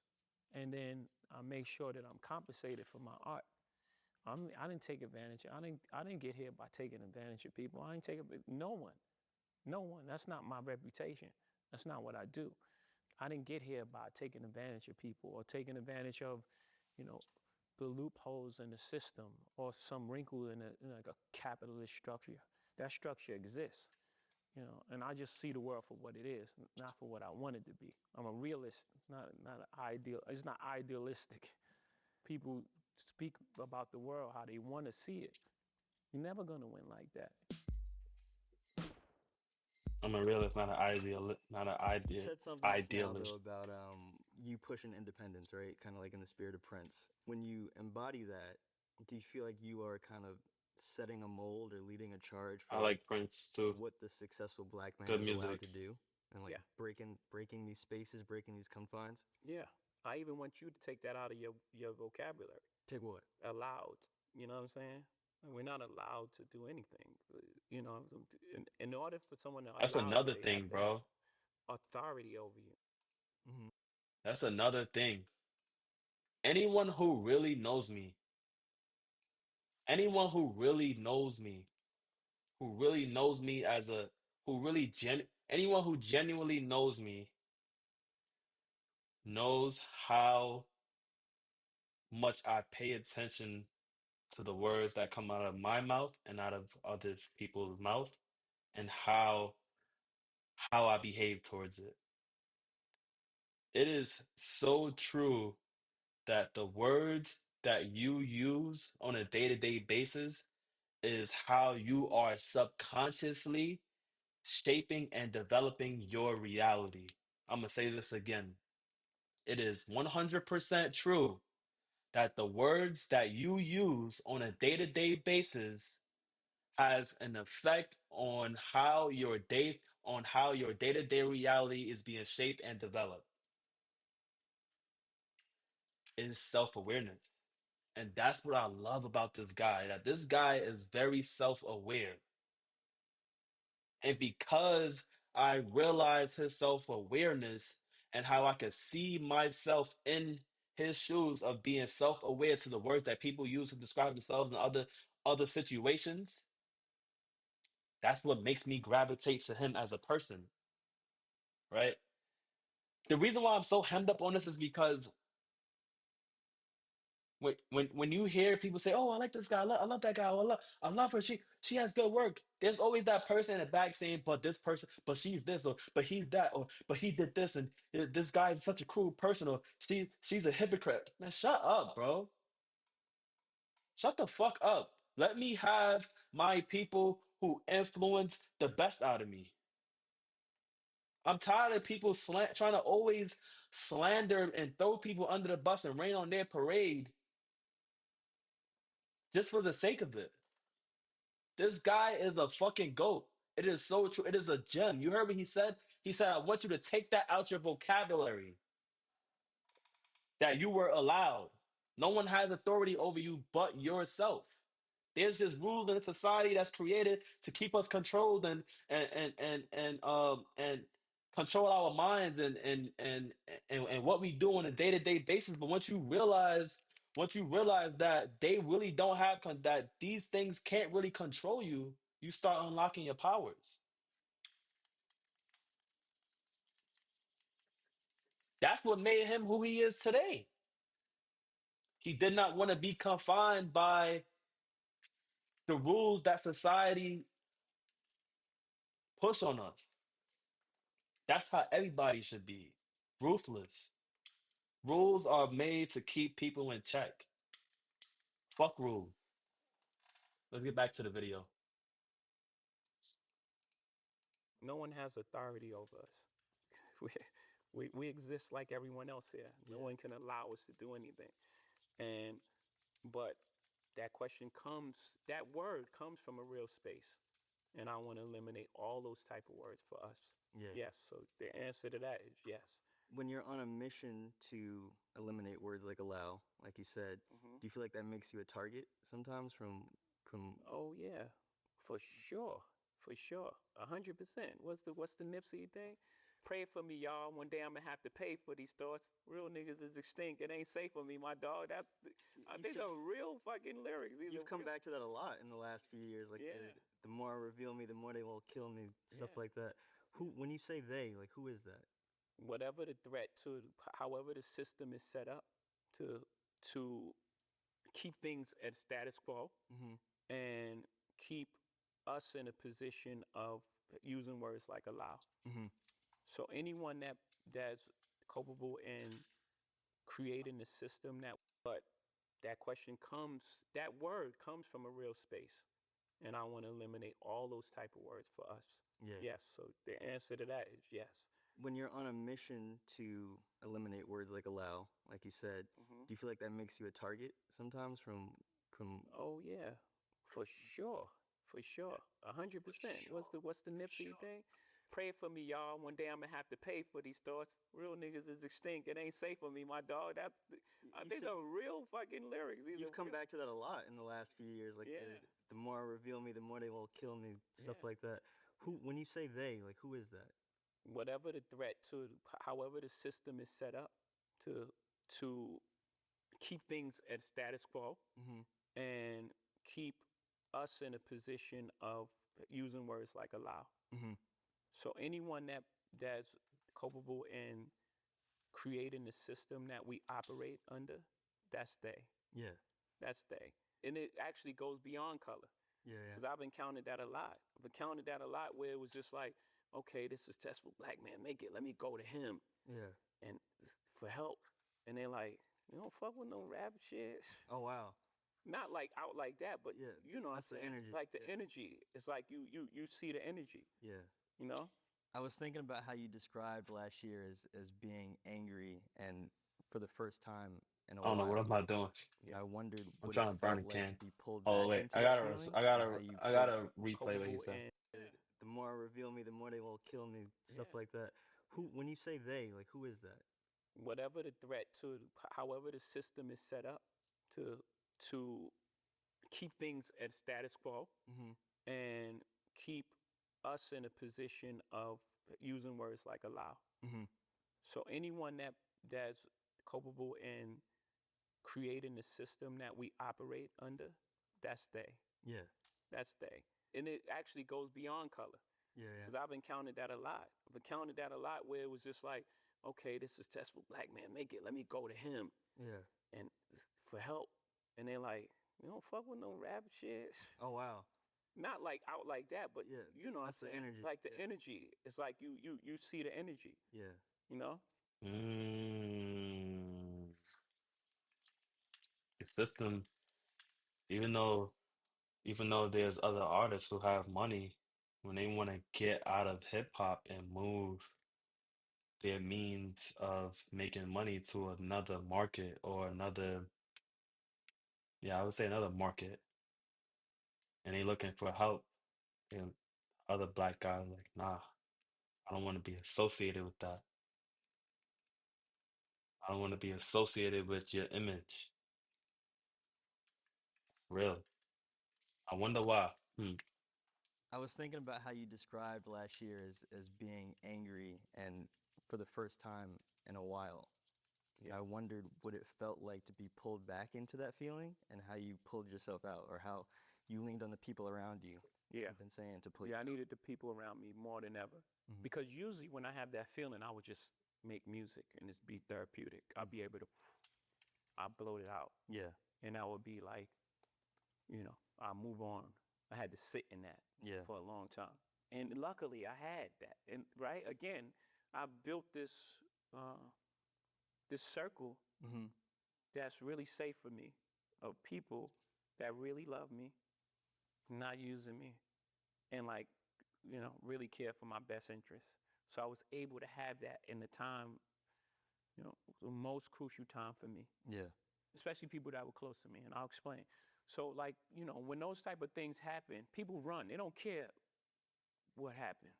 and then I make sure that I'm compensated for my art. I didn't take advantage. I didn't get here by taking advantage of people. I didn't take no one. That's not my reputation. That's not what I do. I didn't get here by taking advantage of people or taking advantage of, you know, the loopholes in the system or some wrinkle in like a capitalist structure. That structure exists, you know, and I just see the world for what it is, not for what I want it to be. I'm a realist, not an ideal. It's not idealistic. People speak about the world how they want to see it. You're never gonna win like that. I'm a realist, not an You said something just now though idealist. about you pushing independence, right? Kind of like in the spirit of Prince. When you embody that, do you feel like you are kind of setting a mold or leading a charge I for like like Prince too. what the successful black man Good is allowed music. to do, and like breaking these spaces, breaking these confines? Yeah, I even want you to take that out of your vocabulary. Take what? Allowed. You know what I'm saying? We're not allowed to do anything. You know, in order for someone to That's allow you, another they have thing, to have bro. authority over you. Mm-hmm. That's another thing. Anyone who really knows me, anyone who really knows me, who really knows me as a, who really anyone who genuinely knows me knows how much I pay attention to the words that come out of my mouth and out of other people's mouth, and how I behave towards it. It is so true that the words that you use on a day-to-day basis is how you are subconsciously shaping and developing your reality. I'm going to say this again. It is 100% true that the words that you use on a day-to-day basis has an effect on how your day-to-day reality is being shaped and developed. It is self-awareness. And that's what I love about this guy, that this guy is very self-aware. And because I realize his self-awareness and how I could see myself in his shoes of being self-aware to the words that people use to describe themselves in other situations, that's what makes me gravitate to him as a person, right? The reason why I'm so hemmed up on this is because when you hear people say, "Oh, I like this guy. I love that guy. I love her. She has good work." There's always that person in the back saying, "But this person, but she's this, or but he's that, or but he did this, and this guy is such a cruel person, or she's a hypocrite." Man, shut up, bro. Shut the fuck up. Let me have my people who influence the best out of me. I'm tired of people trying to always slander and throw people under the bus and rain on their parade just for the sake of it. This guy is a fucking goat. It is so true. It is a gem. You heard what he said? He said, I want you to take that out your vocabulary. That you were allowed. No one has authority over you but yourself. There's just rules in a society that's created to keep us controlled and control our minds and what we do on a day-to-day basis. But once you realize that they really don't have that these things can't really control you, you start unlocking your powers. That's what made him who he is today. He did not want to be confined by the rules that society push on us. That's how everybody should be. Ruthless. Rules are made to keep people in check. Fuck rules. Let's get back to the video. No one has authority over us. We exist like everyone else here. No one can allow us to do anything. But that word comes from a real space. And I want to eliminate all those type of words for us. Yeah. Yes. So the answer to that is yes. When you're on a mission to eliminate words like allow, like you said, do you feel like that makes you a target sometimes from? Oh yeah, for sure, 100%. What's the Nipsey thing? Pray for me, y'all. One day I'm gonna have to pay for these thoughts. Real niggas is extinct. It ain't safe for me, my dog. These are real fucking lyrics. You've come back to that a lot in the last few years. Like the more I reveal me, the more they will kill me. Stuff like that. When you say they, like who is that? whatever the threat to, however the system is set up to keep things at status quo and keep us in a position of using words like allow. So anyone that's culpable in creating the system but that word comes from a real space. And I want to eliminate all those type of words for us. Yeah. Yes. So the answer to that is yes. When you're on a mission to eliminate words like allow, like you said, do you feel like that makes you a target sometimes from Oh yeah, for sure, for sure, 100%. What's the Nipsey thing? Pray for me, y'all. One day I'm gonna have to pay for these thoughts. Real niggas is extinct. It ain't safe for me, my dog. These are real fucking lyrics. You've come back to that a lot in the last few years. Like the more reveal me, the more they will kill me, stuff like that. When you say they, like who is that? Whatever the threat to, however the system is set up to keep things at status quo and keep us in a position of using words like allow. So anyone that's culpable in creating the system that we operate under, that's they. Yeah. That's they. And it actually goes beyond color. Yeah. Because I've encountered that a lot. I've encountered that a lot where it was just like, okay, this successful black man, make it. Let me go to him. Yeah. And for help. And they're like, you don't fuck with no rap shit. Oh wow. Not like out like that, but you know, that's the energy. Like the energy. It's like you see the energy. Yeah. You know? I was thinking about how you described last year as being angry and for the first time in a while. I don't know what I'm not doing. I wondered I'm what trying it to burn felt a like can. to be pulled Oh back wait, into I that gotta, feeling, I and gotta, how you I gotta replay what he said. The more reveal me, the more they will kill me, stuff like that. When you say they, like who is that? Whatever the threat to, however the system is set up to keep things at status quo and keep us in a position of using words like allow. So anyone that's culpable in creating the system that we operate under, that's they. Yeah. That's they. And it actually goes beyond color. Yeah. Because I've encountered that a lot. I've encountered that a lot where it was just like, okay, this successful black man, make it. Let me go to him. Yeah. And for help. And they're like, you don't fuck with no rap shit. Oh wow. Not like out like that, but you know, that's the energy. Like the energy. It's like you see the energy. Yeah. You know. The system, even though there's other artists who have money, when they want to get out of hip hop and move their means of making money to another market or another, I would say another market, and they looking for help, and other black guys like, nah, I don't want to be associated with that. I don't want to be associated with your image. It's real. I wonder why. I was thinking about how you described last year as being angry and for the first time in a while. And I wondered what it felt like to be pulled back into that feeling and how you pulled yourself out or how you leaned on the people around you. Yeah. I've been saying to pull you I out. needed the people around me more than ever. Because usually when I have that feeling, I would just make music and just be therapeutic. I'll be able to, I bloat it out. Yeah. And I would be like, you know, I'll move on. I had to sit in that for a long time. And luckily I had that. And right, again, I built this this circle that's really safe for me of people that really love me, not using me, and like, you know, really care for my best interests. So I was able to have that in the time, you know, the most crucial time for me. Yeah. Especially people that were close to me, and I'll explain. So like, you know, when those type of things happen, people run. They don't care what happened.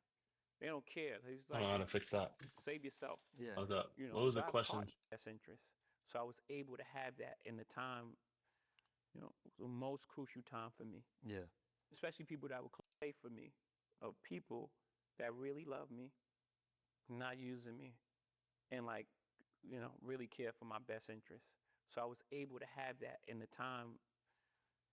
They don't care. It's I like, don't know how to fix that. save yourself. Yeah. Hold up. You know, What was so the I question? caught best interest. So I was able to have that in the time, you know, the most crucial time for me. Yeah. Especially people that were close for me, of people that really love me, not using me, and like, you know, really care for my best interests. So I was able to have that in the time,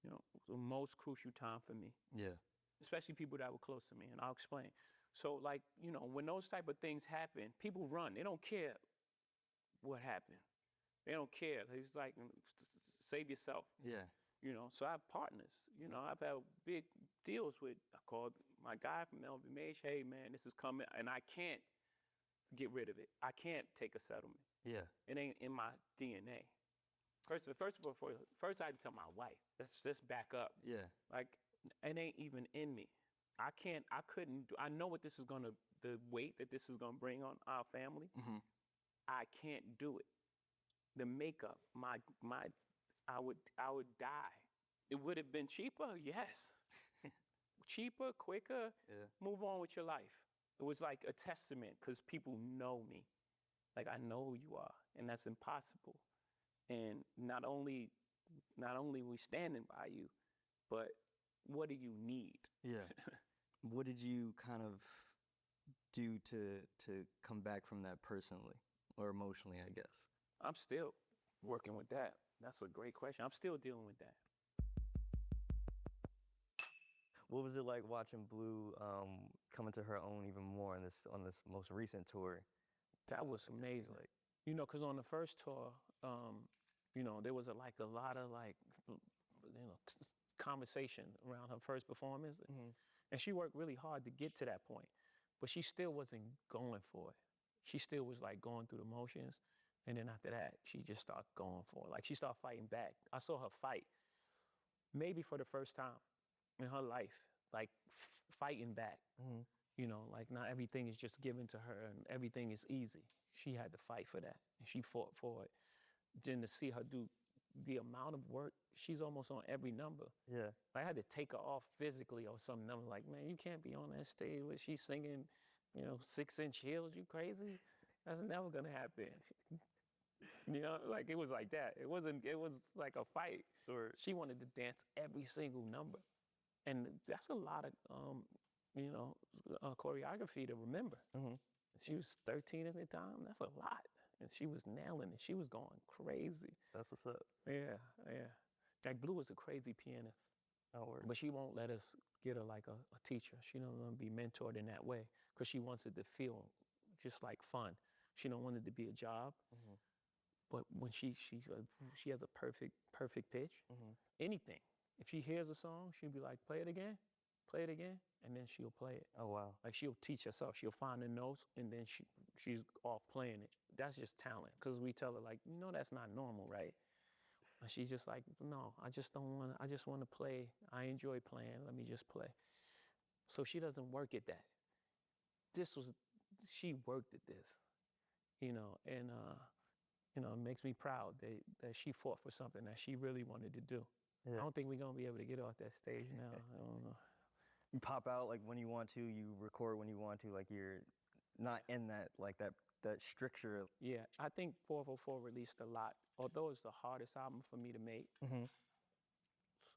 you know, the most crucial time for me. Yeah. Especially people that were close to me, and I'll explain. So like, you know, when those type of things happen, people run. They don't care what happened. They don't care. It's like, save yourself. Yeah. You know, so I have partners. You know, I've had big deals with, I called my guy from LVMH, hey man, this is coming, and I can't get rid of it. I can't take a settlement. Yeah. It ain't in my DNA. First of all, first I had to tell my wife, let's just back up. Yeah. Like, it ain't even in me. I couldn't do, I know what this is gonna, the weight that this is gonna bring on our family. Mm-hmm. I can't do it. The makeup, I would die. It would have been cheaper, yes. Cheaper, quicker, Yeah. move on with your life. It was like a testament because people know me. Like, I know who you are, and that's impossible. And not only we standing by you, but what do you need? Yeah. What did you kind of do to come back from that personally or emotionally, I guess? I'm still working with that. That's a great question. I'm still dealing with that. What was it like watching Blue come into her own even more on this most recent tour? That was amazing. Like, you know, because on the first tour, you know, there was a lot of conversation around her first performance, and she worked really hard to get to that point, but she still wasn't going for it. She still was like going through the motions, and then after that, she just started going for it. Like, she started fighting back. I saw her fight, maybe for the first time in her life, like fighting back. You know, like not everything is just given to her and everything is easy. She had to fight for that, and she fought for it. Then to see her do the amount of work, she's almost on every number. Yeah. I had to take her off physically or some number. Like, man, you can't be on that stage where she's singing, you know, 6-inch heels. You crazy? That's never gonna happen. You know, like it was like that. It was like a fight. Sure. She wanted to dance every single number, and that's a lot of you know, choreography to remember. She was 13 at the time. That's a lot. And she was nailing it. She was going crazy. That's what's up. Yeah, yeah. Like, Blue is a crazy pianist. Oh, word. But she won't let us get her like a teacher. She don't want to be mentored in that way because she wants it to feel just like fun. She don't want it to be a job. But when she has a perfect pitch, anything. If she hears a song, she'll be like, play it again, and then she'll play it. Oh, wow. Like, she'll teach herself. She'll find the notes, and then she's off playing it. That's just talent, because we tell her, like, you know, that's not normal, right? And she's just like, no, I just want to play. I enjoy playing. Let me just play. So she doesn't work at that. She worked at this, you know, and, you know, it makes me proud that she fought for something that she really wanted to do. Yeah. I don't think we're going to be able to get off that stage now. I don't know. You pop out like when you want to, you record when you want to, like you're not in that, like that stricture. Yeah, I think 444 released a lot. Although it's the hardest album for me to make,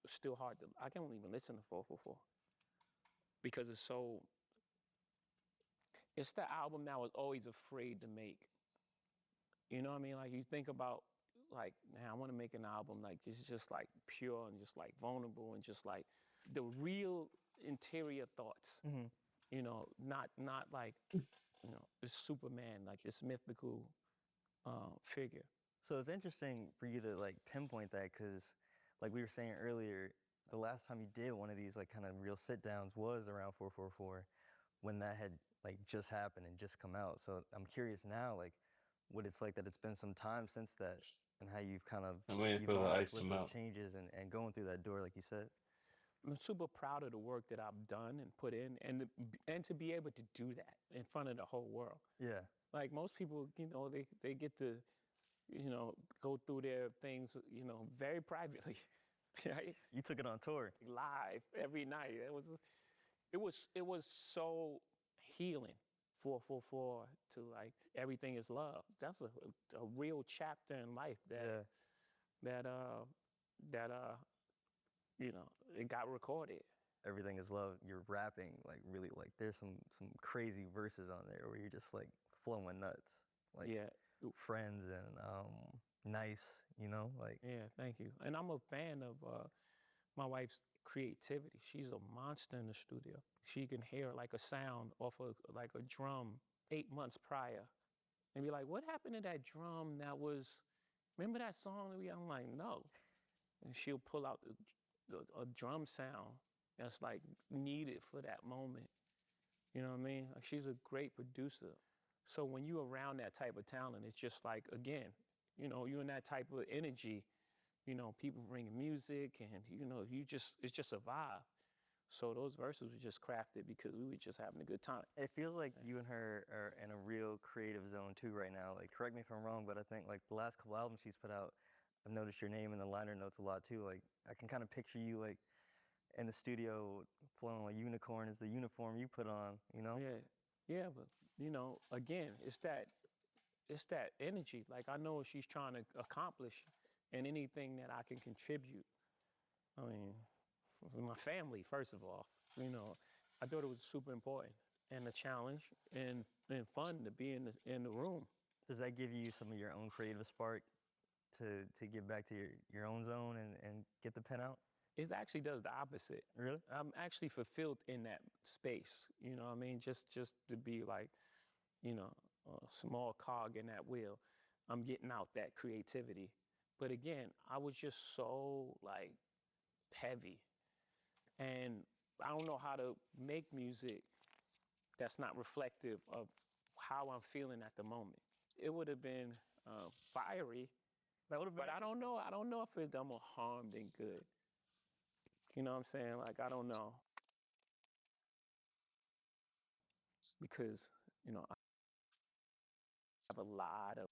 it's still hard to, I can't even listen to 444 because it's the album that I was always afraid to make. You know what I mean? Like, you think about, like, man, I want to make an album like it's just like pure and just like vulnerable and just like the real interior thoughts. You know, not like, you know, this Superman, like this mythical figure. So it's interesting for you to like pinpoint that because, like we were saying earlier, the last time you did one of these like kind of real sit downs was around 444, when that had like just happened and just come out. So I'm curious now, like, what it's like that it's been some time since that, and how you've kind of I'm waiting for the evolved ice with to those melt. changes and going through that door, like you said. I'm super proud of the work that I've done and put in, and to be able to do that in front of the whole world. Yeah. Like, most people, you know, they get to, you know, go through their things, you know, very privately. Right? You took it on tour. Live every night. It was so healing. 444 to like Everything Is Love. That's a real chapter in life that you know, it got recorded. Everything Is Love. You're rapping like really, like there's some crazy verses on there where you're just like flowing nuts. Like, yeah, Friends and Nice, you know, like. Yeah, thank you. And I'm a fan my wife's creativity. She's a monster in the studio. She can hear like a sound off of like a drum 8 months prior and be like, what happened to that drum that was, remember that song that I'm like, no. And she'll pull out a drum sound that's like needed for that moment. You know what I mean? Like she's a great producer. So when you're around that type of talent, it's just like, again, you know, you're in that type of energy, you know, people bringing music and, you know, it's just a vibe. So those verses were just crafted because we were just having a good time. It feels like you and her are in a real creative zone too right now. Like, correct me if I'm wrong, but I think like the last couple albums she's put out, I've noticed your name in the liner notes a lot too. Like, I can kind of picture you like in the studio flowing like Unicorn is the uniform you put on, you know? Yeah, but you know, again, it's that energy. Like I know what she's trying to accomplish and anything that I can contribute. I mean, with my family, first of all, you know, I thought it was super important and a challenge and fun to be in the room. Does that give you some of your own creative spark to get back to your own zone and get the pen out? It actually does the opposite. Really? I'm actually fulfilled in that space. You know what I mean? Just to be like, you know, a small cog in that wheel. I'm getting out that creativity. But again, I was just so like heavy. And I don't know how to make music that's not reflective of how I'm feeling at the moment. It would have been fiery. That would have been. But I don't know. I don't know if it's done more harm than good. You know what I'm saying? Like, I don't know. Because, you know, I have a lot of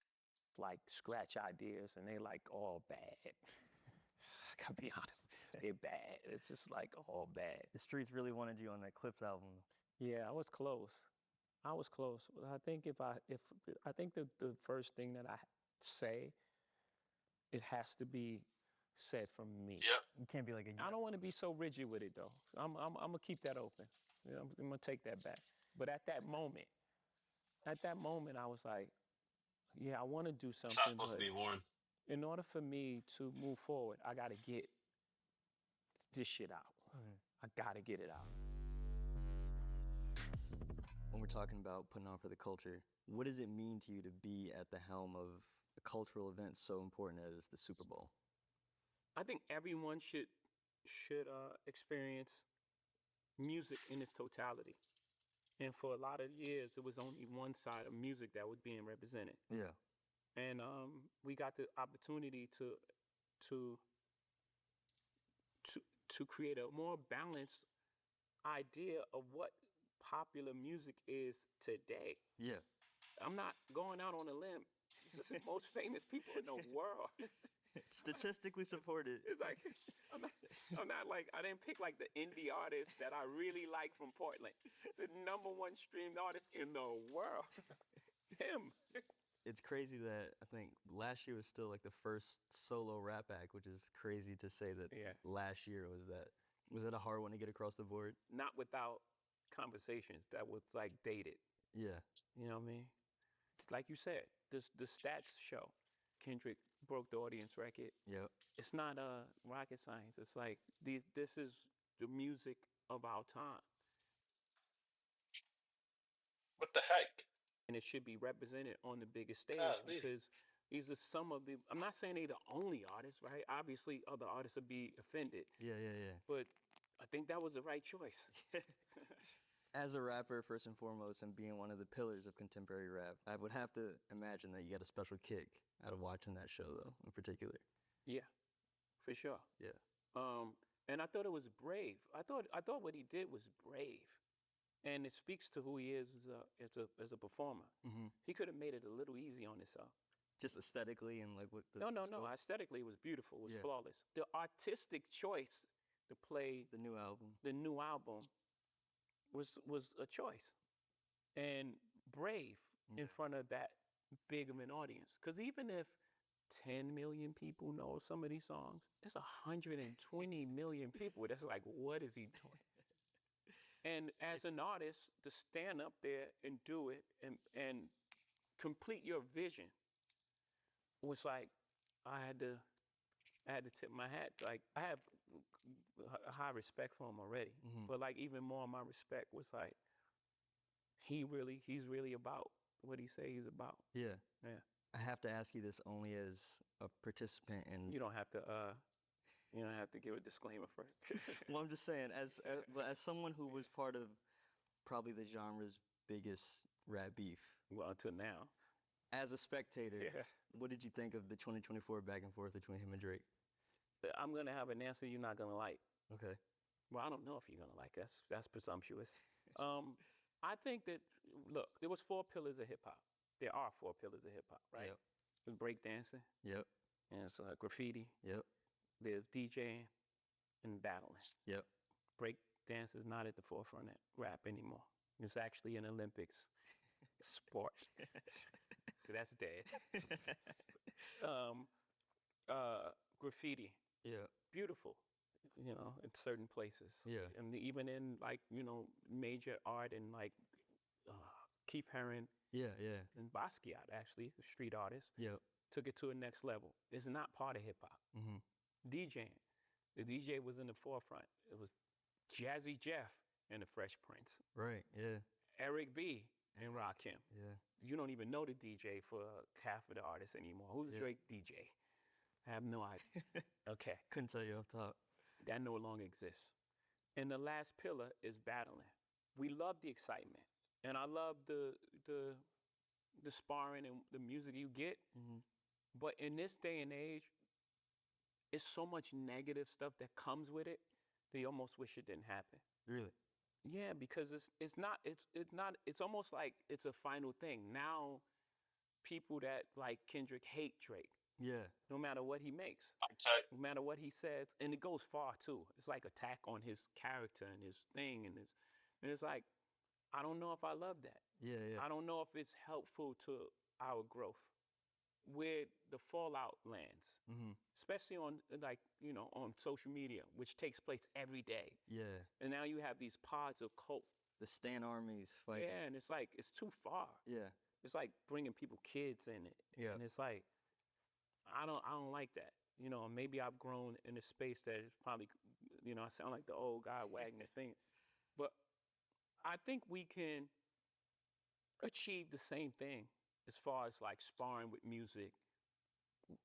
like scratch ideas and they like all bad. I gotta be honest. They're bad. It's just like all bad. The streets really wanted you on that Clips album. Yeah, I was close. I think I think the first thing that I say, it has to be said from me. Yeah. You can't be like I don't want to be so rigid with it though. I'm gonna keep that open. You know, I'm gonna take that back. But at that moment, I was like, yeah, I want to do something. It's not supposed to but be Warren. In order for me to move forward, I gotta get this shit out. I gotta get it out. When we're talking about putting on for the culture, what does it mean to you to be at the helm of a cultural event so important as the Super Bowl? I think everyone should experience music in its totality. And for a lot of years, it was only one side of music that was being represented. Yeah. And we got the opportunity to create a more balanced idea of what popular music is today. Yeah. I'm not going out on a limb. It's the most famous people in the world. Statistically supported. It's like I'm not like I didn't pick like the indie artist that I really like from Portland. The #1 streamed artist in the world. Him. It's crazy that I think last year was still like the first solo rap act, which is crazy to say that last year was that. Was that a hard one to get across the board? Not without conversations that was like dated. Yeah. You know what I mean? It's like you said, the stats show Kendrick broke the audience record. Yep. It's not rocket science. It's like this is the music of our time. What the heck? And it should be represented on the biggest stage Golly. because these are some of the, I'm not saying they're the only artists, right? Obviously, other artists would be offended. Yeah. But I think that was the right choice. As a rapper, first and foremost, and being one of the pillars of contemporary rap, I would have to imagine that you got a special kick out of watching that show, though, in particular. Yeah, for sure. Yeah. And I thought it was brave. I thought what he did was brave, and it speaks to who he is as a performer. Mm-hmm. He could have made it a little easy on himself. Just aesthetically and like what the No. Aesthetically, it was beautiful. It was Yeah. flawless. The artistic choice to play the new album was a choice, and brave in front of that big of an audience. Because even if 10 million people know some of these songs, there's 120 million people that's like, what is he doing? And as an artist, to stand up there and do it and complete your vision was like, I had to tip my hat. Like, I have a high respect for him already. Mhm. But like even more, my respect was like he's really about what he say he's about. Yeah. Yeah. I have to ask you this only as a participant in. You don't have to give a disclaimer first. Well, I'm just saying, but as someone who was part of probably the genre's biggest rap beef. Well, until now. As a spectator, Yeah. what did you think of the 2024 back and forth between him and Drake? I'm gonna have an answer you're not gonna like. Okay. Well, I don't know if you're gonna like. That's presumptuous. I think that look, there was 4 pillars of hip hop. There are 4 pillars of hip hop, right? Yep. There's breakdancing. Yep. And it's graffiti. Yep. There's DJing and battling. Yep. Break dance is not at the forefront of rap anymore. It's actually an Olympics sport. So that's dead. Graffiti. Yeah. Beautiful, in certain places. Yeah. And even in like, major art and like Keith Haring. Yeah. And Basquiat, actually, a street artist. Yep. Took it to a next level. It's not part of hip hop. Mm-hmm. DJing. The DJ was in the forefront. It was Jazzy Jeff and the Fresh Prince. Right. Yeah. Eric B. and Rakim. Yeah. You don't even know the DJ for half of the artists anymore. Who's Drake DJ? I have no idea. Okay. Couldn't tell you off top. That no longer exists. And the last pillar is battling. We love the excitement. And I love the sparring and the music you get. Mm-hmm. But in this day and age, it's so much negative stuff that comes with it that you almost wish it didn't happen. Really? Yeah, because it's almost like it's a final thing. Now people that like Kendrick hate Drake. Yeah. No matter what he makes. No matter what he says. And it goes far too. It's like attack on his character and his thing and it's like, I don't know if I love that. Yeah. I don't know if it's helpful to our growth. Where the fallout lands, especially on on social media, which takes place every day. Yeah. And now you have these pods of cult. The Stan armies fighting. Yeah, and it's like it's too far. Yeah. It's like bringing people kids in it. Yeah. And it's like I don't like that. Maybe I've grown in a space that is probably I sound like the old guy wagging the finger, but I think we can achieve the same thing. As far as like sparring with music,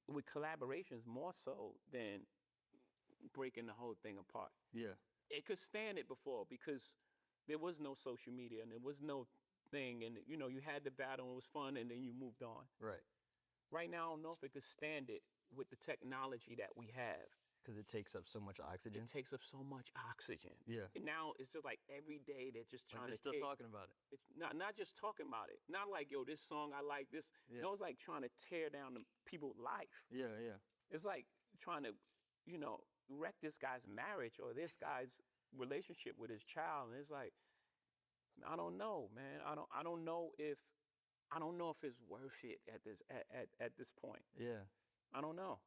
with collaborations more so than breaking the whole thing apart. Yeah. It could stand it before because there was no social media and there was no thing. And, you had the battle and it was fun and then you moved on. Right. Right now, I don't know if it could stand it with the technology that we have. Because it takes up so much oxygen. It takes up so much oxygen. Yeah. And now it's just like every day they're just trying they're to still talking about it. It's not just talking about it. Not like, yo, this song, I like this. Yeah. No, it's like trying to tear down the people's life. Yeah. It's like trying to, wreck this guy's marriage or this guy's relationship with his child. And it's like, I don't know, man. I don't know if it's worth it at this point. Yeah. I don't know.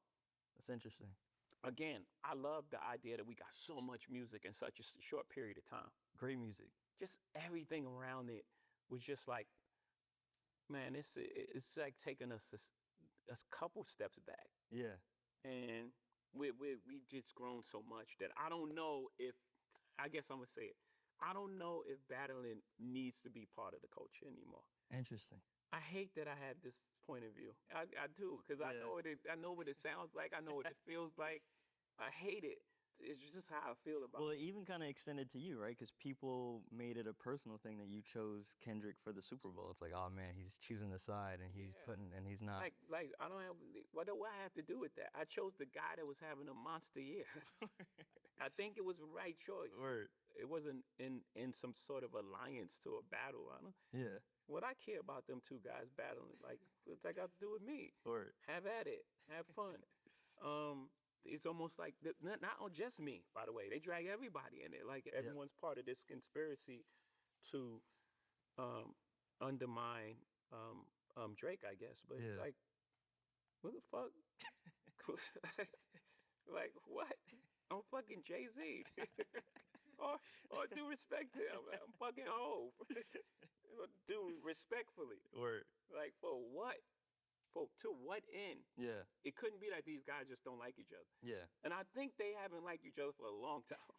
That's interesting. Again, I love the idea that we got so much music in such a short period of time. Great music. Just everything around it was just like, man, it's like taking us a couple steps back. Yeah. And we just grown so much that I don't know if, I guess I'm gonna say it, I don't know if battling needs to be part of the culture anymore. Interesting. I hate that I have this point of view. I do, because I know what it sounds like. I know what it feels like. I hate it. It's just how I feel about it. Well, it even kind of extended to you, right? Because people made it a personal thing that you chose Kendrick for the Super Bowl. It's like, oh man, he's choosing the side and he's he's not. Like I don't have, what do I have to do with that? I chose the guy that was having a monster year. I think it was the right choice. Word. It wasn't in some sort of alliance to a battle. Yeah. What I care about them two guys battling, like, what's that got to do with me? Word. Have at it. Have fun. It's almost like, not just me, by the way. They drag everybody in it. Like, everyone's part of this conspiracy to undermine Drake, I guess. But, like, what the fuck? Like, what? I'm fucking Jay-Z. or due respect to him. I'm fucking Hov. Do respectfully. Word. Like, for what? To what end? Yeah. It couldn't be that these guys just don't like each other. Yeah. And I think they haven't liked each other for a long time.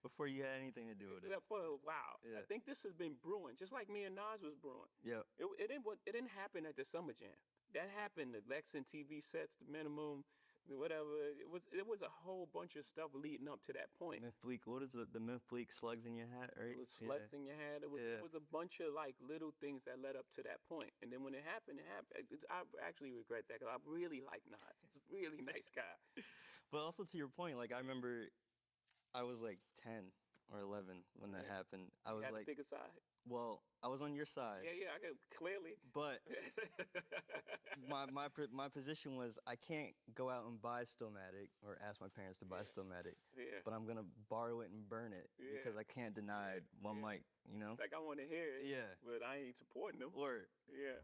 Before you had anything to do with it. For a while. Yeah. I think this has been brewing, just like me and Nas was brewing. Yeah. It didn't happen at the Summer Jam. That happened. The Lexington TV sets, the minimum, whatever. It was a whole bunch of stuff leading up to that point. Mythleek, what is the Mythleek slugs in your hat, right? It was slugs in your head. It was a bunch of like little things that led up to that point. And then when it happened, I actually regret that because I really like Nas. He's a really nice guy. But also to your point, like I remember I was like 10 or 11 when that happened. I was like, pick a side. Well, I was on your side. Yeah, I can clearly. But my position was I can't go out and buy Stillmatic or ask my parents to buy Stillmatic. Yeah. But I'm gonna borrow it and burn it because I can't deny one mic, you know? Like I want to hear it. Yeah. But I ain't supporting them. Word. Yeah.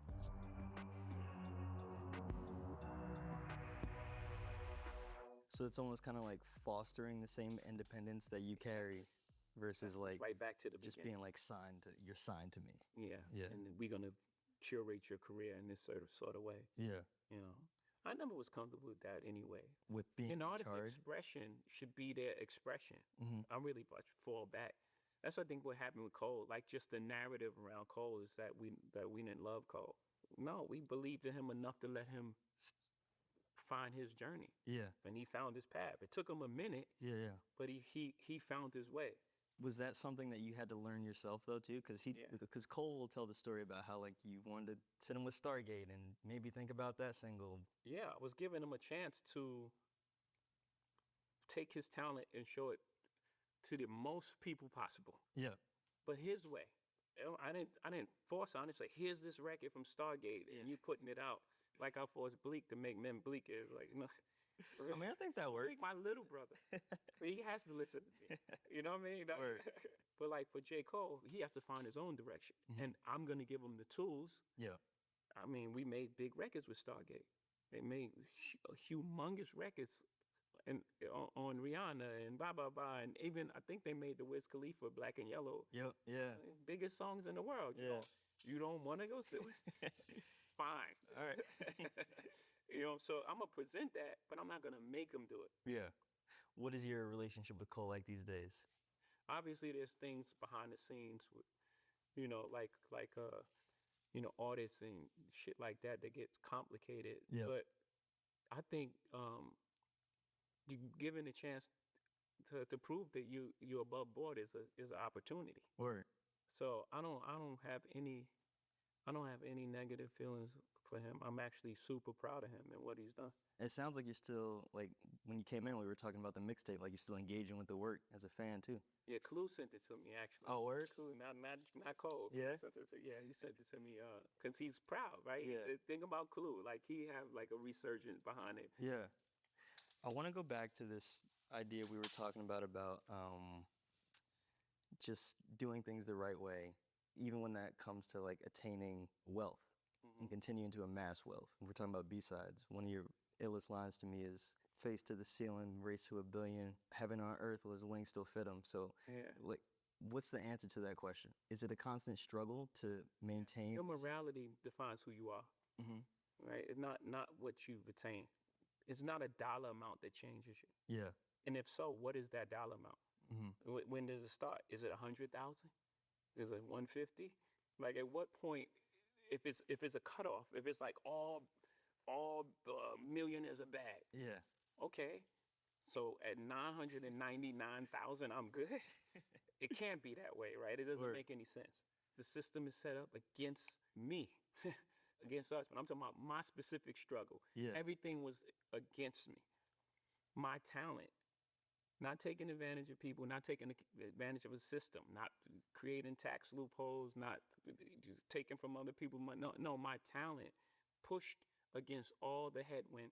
So it's almost kind of like fostering the same independence that you carry versus like right back to the just beginning. being like you're signed to me. Yeah. Yeah. And we're gonna curate your career in this sort of way. Yeah. You know, I never was comfortable with that anyway. With being an artist's charged? expression should be their expression. Mhm. I really fall back. That's what I think what happened with Cole. Like just the narrative around Cole is that we didn't love Cole. No, we believed in him enough to let him find his journey. Yeah. And he found his path. It took him a minute. Yeah. But he found his way. Was that something that you had to learn yourself though too? Because Cole will tell the story about how like you wanted to sit him with Stargate and maybe think about that single. Yeah, I was giving him a chance to take his talent and show it to the most people possible. Yeah. But his way. I didn't force on it. It's like, here's this record from Stargate, and you putting it out. Like I forced Bleak to make Men Bleak. It's like, no. I mean, I think that worked. Bleak, my little brother. He has to listen to me. You know what I mean? But like for J. Cole, he has to find his own direction. And I'm going to give him the tools. Yeah. I mean, we made big records with Stargate. They made humongous records on Rihanna and blah, blah, blah. And even, I think they made the Wiz Khalifa Black and Yellow. Yep, yeah. Biggest songs in the world. Yeah. You don't want to go sit with Fine. All right. You know, so I'm going to present that, but I'm not going to make them do it. Yeah. What is your relationship with Cole like these days? Obviously, there's things behind the scenes with, you know, like you know, artists and shit like that gets complicated. Yeah. But I think you given a chance to prove that you're above board is an opportunity. Word. So I don't have any negative feelings for him. I'm actually super proud of him and what he's done. It sounds like you're still, like, when you came in, we were talking about the mixtape, like you're still engaging with the work as a fan, too. Yeah, Clue sent it to me, actually. Oh, word? Clue, not Cole. Yeah? He sent it to me because he's proud, right? Yeah. Think about Clue. Like, he have, like, a resurgence behind it. Yeah. I want to go back to this idea we were talking about just doing things the right way, even when that comes to, like, attaining wealth and continuing to amass wealth. We're talking about B-sides. One of your illest lines to me is face to the ceiling, race to a billion, heaven on earth, will his wings still fit him? So, like, what's the answer to that question? Is it a constant struggle to maintain? Your morality defines who you are, Mhm. right? It's not what you've attained. It's not a dollar amount that changes you. Yeah. And if so, what is that dollar amount? Mhm. When does it start? Is it 100,000? Is it 150? Like, at what point, if it's a cutoff, if it's like all millionaires are bad. Yeah. Okay. So at 999,000, I'm good. It can't be that way, right? It doesn't make any sense. The system is set up against me, against us. But I'm talking about my specific struggle. Yeah. Everything was against me. My talent, not taking advantage of people, not taking advantage of a system, not creating tax loopholes, not just taking from other people. No, my talent pushed against all the headwind.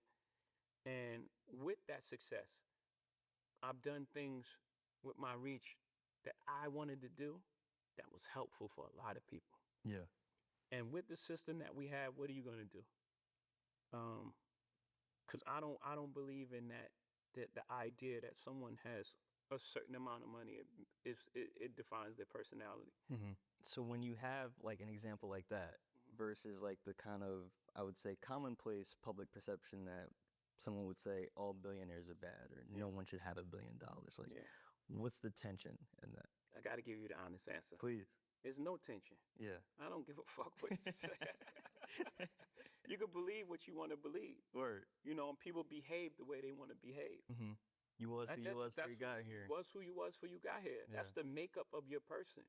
And with that success, I've done things with my reach that I wanted to do that was helpful for a lot of people. Yeah. And with the system that we have, what are you going to do? Because I don't believe in that the idea that someone has a certain amount of money, it defines their personality. So when you have like an example like that versus like the kind of, I would say, commonplace public perception that someone would say all billionaires are bad or no one should have $1 billion. Like, what's the tension in that? I got to give you the honest answer. Please. There's no tension. Yeah. I don't give a fuck what you can believe what you want to believe. Word. You know, and people behave the way they want to behave. Mm-hmm. You was who you was before you got here. Was who you was before you got here. Yeah. That's the makeup of your person.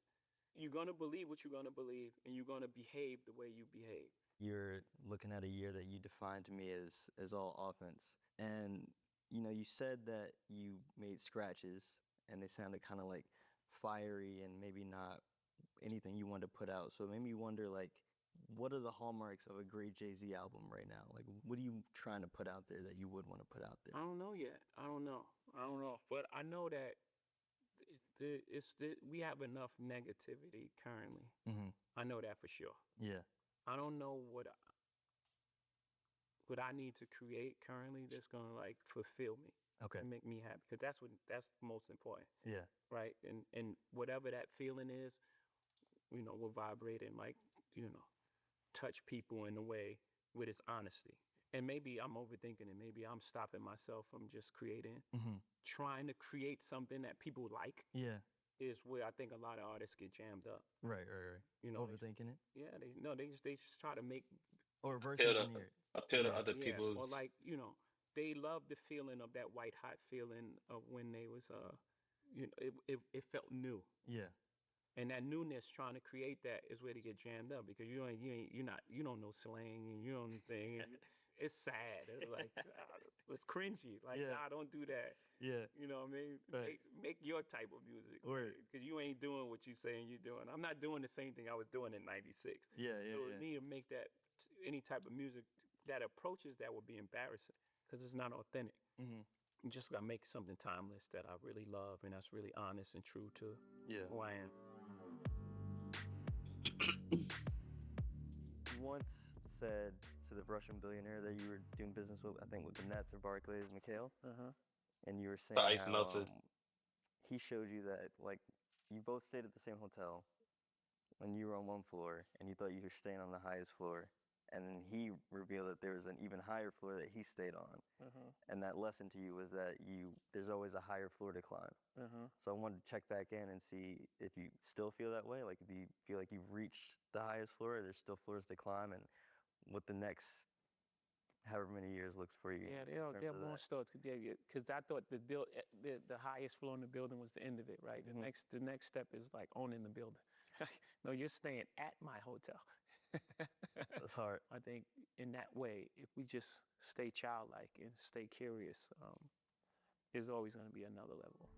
You're going to believe what you're going to believe, and you're going to behave the way you behave. You're looking at a year that you defined to me as all offense. And, you know, you said that you made scratches, and they sounded kind of like fiery and maybe not anything you wanted to put out. So it made me wonder, like, what are the hallmarks of a great Jay-Z album right now? Like, what are you trying to put out there that you would want to put out there? I don't know yet. I don't know. But I know that we have enough negativity currently. Mm-hmm. I know that for sure. Yeah. I don't know what I need to create currently that's gonna like fulfill me. Okay. And make me happy, because that's most important. Yeah. Right. And whatever that feeling is, you know, will vibrate and like, you know, touch people in a way with its honesty. And maybe I'm overthinking it. Maybe I'm stopping myself from just creating, trying to create something that people like. Yeah. Is where I think a lot of artists get jammed up. Right. You know, overthinking it. Yeah, they just try to make or reverse engineer. Appeal to other people's. Or like, you know, they love the feeling of that white hot feeling of when they was you know, it felt new. Yeah. And that newness, trying to create that, is where they get jammed up, because you don't know slang and you don't think. It's sad. It's like it's cringy. Like, nah, don't do that. Yeah. You know what I mean? Right. Make your type of music. Word. Because you ain't doing what you saying you're doing. I'm not doing the same thing I was doing in '96. Yeah. So we need to make that any type of music that approaches that would be embarrassing, because it's not authentic. Mm-hmm. You just gotta make something timeless that I really love and that's really honest and true to who I am. You once said to the Russian billionaire that you were doing business with, I think with the Nets or Barclays, Mikhail, and you were saying Ice how melted. he showed you that, like, you both stayed at the same hotel when you were on one floor and you thought you were staying on the highest floor, and then he revealed that there was an even higher floor that he stayed on, and that lesson to you was that there's always a higher floor to climb. So I wanted to check back in and see if you still feel that way, like if you feel like you've reached the highest floor, or there's still floors to climb, and what the next however many years looks for you. Yeah, they're more stuff because I thought the highest floor in the building was the end of it, right? The next step is like owning the building. No, you're staying at my hotel. That's hard. I think in that way, if we just stay childlike and stay curious, there's always going to be another level.